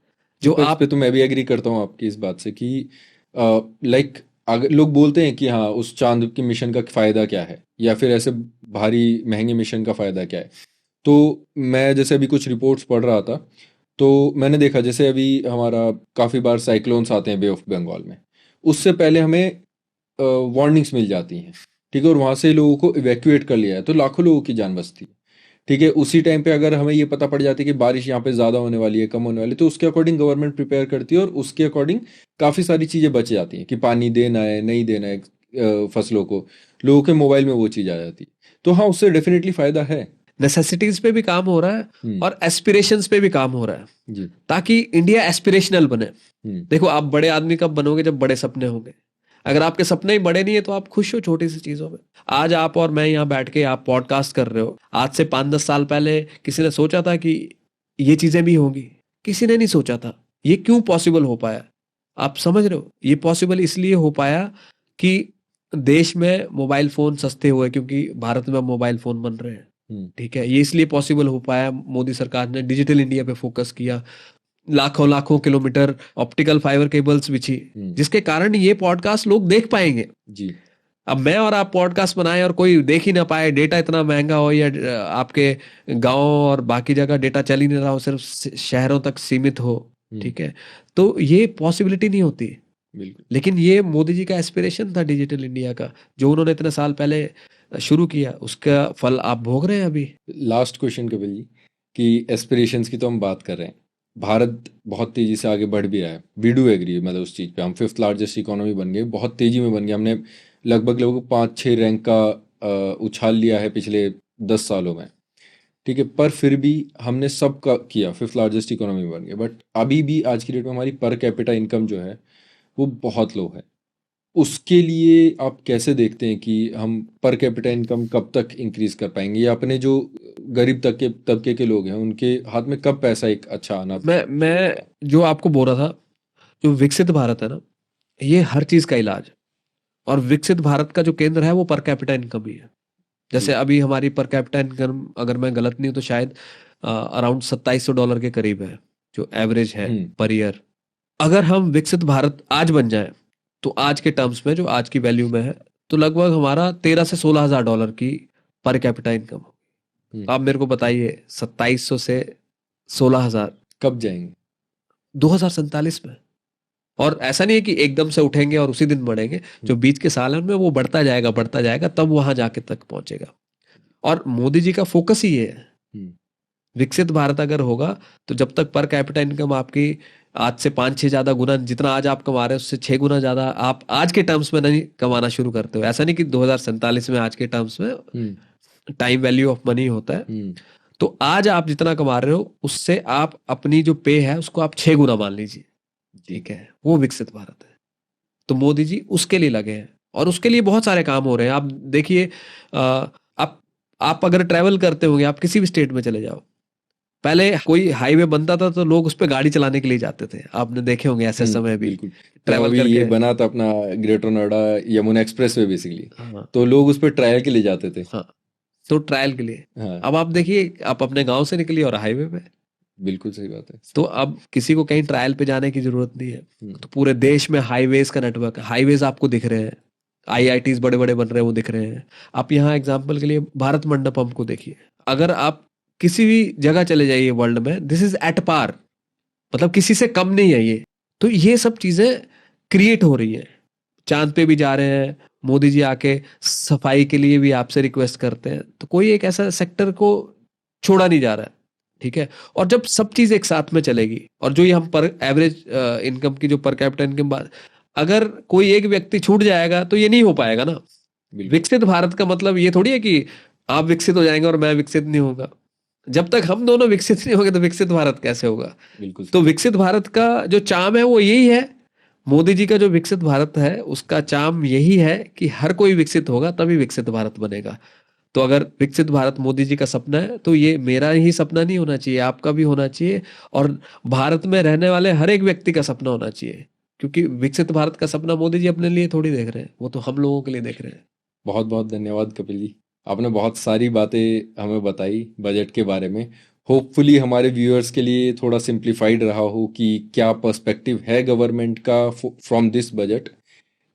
जो आप पे तो मैं भी एग्री करता हूँ आपकी इस बात से कि लाइक अगर लोग बोलते हैं कि हाँ उस चांद के मिशन का फायदा क्या है, या फिर ऐसे भारी महंगे मिशन का फायदा क्या है, तो मैं जैसे अभी कुछ रिपोर्ट्स पढ़ रहा था तो मैंने देखा जैसे अभी हमारा काफ़ी बार साइक्लोन्स आते हैं बे ऑफ बंगाल में, उससे पहले हमें वार्निंग्स मिल जाती हैं, ठीक है, और वहाँ से लोगों को इवैक्यूएट कर लिया है तो लाखों लोगों की जान बचती है। ठीक है, उसी टाइम पे अगर हमें ये पता पड़ जाती है कि बारिश यहाँ पे ज़्यादा होने वाली है कम होने वाली है, तो उसके अकॉर्डिंग गवर्नमेंट प्रिपेयर करती है और उसके अकॉर्डिंग काफ़ी सारी चीज़ें बच जाती हैं कि पानी देना है नहीं देना है फसलों को, लोगों के मोबाइल में वो चीज़ आ जाती है। तो हाँ उससे डेफिनेटली फ़ायदा है। नेसेसिटीज पे भी काम हो रहा है और एस्पिरेशंस पे भी काम हो रहा है जी। ताकि इंडिया एस्पिरेशनल बने। देखो आप बड़े आदमी कब बनोगे, जब बड़े सपने होंगे। अगर आपके सपने ही बड़े नहीं है तो आप खुश हो छोटी सी चीजों में। आज आप और मैं यहाँ बैठ के आप पॉडकास्ट कर रहे हो, आज से 5-10 साल पहले किसी ने सोचा था कि ये चीजें भी होंगी? किसी ने नहीं सोचा था। ये क्यों पॉसिबल हो पाया? आप समझ रहे हो, ये पॉसिबल इसलिए हो पाया कि देश में मोबाइल फोन सस्ते हुए, क्योंकि भारत में मोबाइल फोन बन रहे हैं। ठीक है, ये इसलिए पॉसिबल हो पाया, मोदी सरकार ने डिजिटल इंडिया पे फोकस किया, लाखों लाखों किलोमीटर ऑप्टिकल फाइबर केबल्स बिछी, जिसके कारण ये पॉडकास्ट लोग देख पाएंगे। जी। अब मैं और आप पॉडकास्ट बनाए और कोई देख ही ना पाए, डेटा इतना महंगा हो या आपके गांव और बाकी जगह डेटा चल ही नहीं रहा हो, सिर्फ शहरों तक सीमित हो, ठीक है, तो ये पॉसिबिलिटी नहीं होती। बिल्कुल। लेकिन ये मोदी जी का एस्पिरेशन था डिजिटल इंडिया का, जो उन्होंने इतने साल पहले शुरू किया, उसका फल आप भोग रहे हैं अभी। लास्ट क्वेश्चन कपिल जी, कि एस्पिरेशंस की तो हम बात कर रहे हैं, भारत बहुत तेजी से आगे बढ़ भी रहा है, वी डू एग्री, मतलब उस चीज़ पे हम 5th लार्जेस्ट इकोनॉमी बन गए, बहुत तेजी में बन गए, हमने लगभग 5-6 रैंक का उछाल लिया है पिछले 10 सालों में। ठीक है, पर फिर भी हमने सब का किया, 5th लार्जेस्ट इकोनॉमी बन गए, बट अभी भी आज की डेट में हमारी पर कैपिटा इनकम जो है वो बहुत लो है। उसके लिए आप कैसे देखते हैं कि हम पर कैपिटा इनकम कब तक इंक्रीज कर पाएंगे, या अपने जो गरीब तबके के लोग हैं उनके हाथ में कब पैसा एक अच्छा आना? मैं जो आपको बोल रहा था, जो विकसित भारत है ना, ये हर चीज का इलाज है। और विकसित भारत का जो केंद्र है वो पर कैपिटा इनकम ही है। जैसे अभी हमारी पर कैपिटा इनकम, अगर मैं गलत नहीं हूं तो शायद अराउंड $2700 के करीब है, जो एवरेज है पर ईयर। अगर हम विकसित भारत आज बन जाए, तो आज के टर्म्स में, जो आज की वैल्यू में है, तो लगभग हमारा 13 से $16,000 की पर कैपिटा इनकम होगी। आप मेरे को बताइए, 2700 से 16,000 कब जाएंगे? 2047 में। और ऐसा नहीं है कि एकदम से उठेंगे और उसी दिन बढ़ेंगे, जो बीच के साल है उनमें वो बढ़ता जाएगा, तब वहां जाके तक पहुंचेगा। और मोदी जी का फोकस ही ये है। विकसित भारत अगर होगा तो जब तक पर कैपिटा इनकम आपकी आज से 5-6 ज्यादा गुना, जितना आज आप कमा रहे हैं उससे 6 गुना ज्यादा आप आज के टर्म्स में नहीं कमाना शुरू करते हो। ऐसा नहीं कि 2047 में आज के टर्म्स में टाइम वैल्यू ऑफ मनी होता है, तो आज आप जितना कमा रहे हो उससे आप अपनी जो पे है उसको आप 6 गुना मान लीजिए, ठीक है, वो विकसित भारत है। तो मोदी जी उसके लिए लगे हैं और उसके लिए बहुत सारे काम हो रहे हैं। आप देखिए, आप अगर ट्रैवल करते होंगे, आप किसी भी स्टेट में चले जाओ, पहले कोई हाईवे बनता था तो लोग उस पर गाड़ी चलाने के लिए जाते थे, आपने देखे होंगे ऐसे समय भी ट्रैवल करके। ये बना था अपना greater Noida Yamuna express way basically, तो लोग उस पर ट्रायल के लिए जाते थे। हाँ, तो ट्रायल के लिए। अब आप देखिए, आप अपने गांव से निकलिए और हाईवे पे। बिल्कुल सही बात है। तो अब किसी को कहीं ट्रायल पे जाने की जरूरत नहीं है। तो पूरे देश में हाईवेज का नेटवर्क है, हाईवेज आपको दिख रहे हैं, IITs बड़े बड़े बन रहे हैं वो दिख रहे हैं। आप यहाँ एग्जाम्पल के लिए भारत मंडपम को देखिए, अगर आप किसी भी जगह चले जाइए वर्ल्ड में, दिस इज एट पार, मतलब किसी से कम नहीं है ये। तो ये सब चीजें क्रिएट हो रही है। चांद पे भी जा रहे हैं, मोदी जी आके सफाई के लिए भी आपसे रिक्वेस्ट करते हैं। तो कोई एक ऐसा सेक्टर को छोड़ा नहीं जा रहा है, ठीक है। और जब सब चीज एक साथ में चलेगी, और जो ये हम पर एवरेज इनकम की, जो पर कैपिटा इनकम बात, अगर कोई एक व्यक्ति छूट जाएगा तो ये नहीं हो पाएगा ना। विकसित भारत का मतलब ये थोड़ी है कि आप विकसित हो जाएंगे और मैं विकसित नहीं होगा। जब तक हम दोनों विकसित नहीं होंगे तो विकसित भारत कैसे होगा? बिल्कुल। तो विकसित भारत का जो चार्म है वो यही है। मोदी जी का जो विकसित भारत है उसका चार्म यही है कि हर कोई विकसित होगा तभी विकसित भारत बनेगा। तो अगर विकसित भारत मोदी जी का सपना है, तो ये मेरा ही सपना नहीं होना चाहिए, आपका भी होना चाहिए, और भारत में रहने वाले हर एक व्यक्ति का सपना होना चाहिए। क्योंकि विकसित भारत का सपना मोदी जी अपने लिए थोड़ी देख रहे हैं, वो तो हम लोगों के लिए देख रहे हैं। बहुत बहुत धन्यवाद कपिल जी, आपने बहुत सारी बातें हमें बताई बजट के बारे में। होपफुली हमारे व्यूअर्स के लिए थोड़ा सिंप्लीफाइड रहा हो कि क्या पर्सपेक्टिव है गवर्नमेंट का फ्रॉम दिस बजट,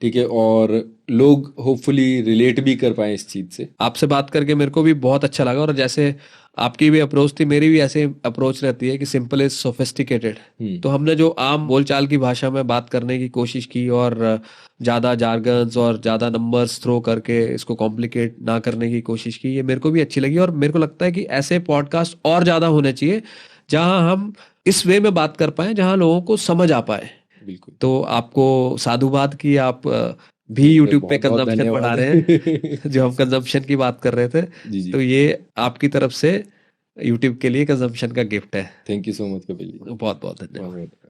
ठीक है, और लोग होपफुली रिलेट भी कर पाए इस चीज से। आपसे बात करके मेरे को भी बहुत अच्छा लगा, और जैसे आपकी भी अप्रोच थी, मेरी भी ऐसे अप्रोच रहती है कि सिंपल इज सोफिस्टिकेटेड। तो हमने जो आम बोलचाल की भाषा में बात करने की कोशिश की, और ज़्यादा जार्गन्स और ज़्यादा नंबर्स थ्रो करके इसको कॉम्प्लिकेट ना करने की कोशिश की, ये मेरे को भी अच्छी लगी। और मेरे को लगता है कि ऐसे पॉडकास्ट और ज़्यादा होने चाहिए जहाँ हम इस वे में बात कर पाए जहाँ लोगों को समझ आ पाए। बिल्कुल। तो आपको साधुवाद की, आप भी यूट्यूब पे कंजम्पशन बढ़ा रहे हैं जो हम कंजम्पशन की बात कर रहे थे। जी। तो ये आपकी तरफ से यूट्यूब के लिए कंजम्पशन का गिफ्ट है। Thank you so much Kapil ji, बहुत बहुत धन्यवाद।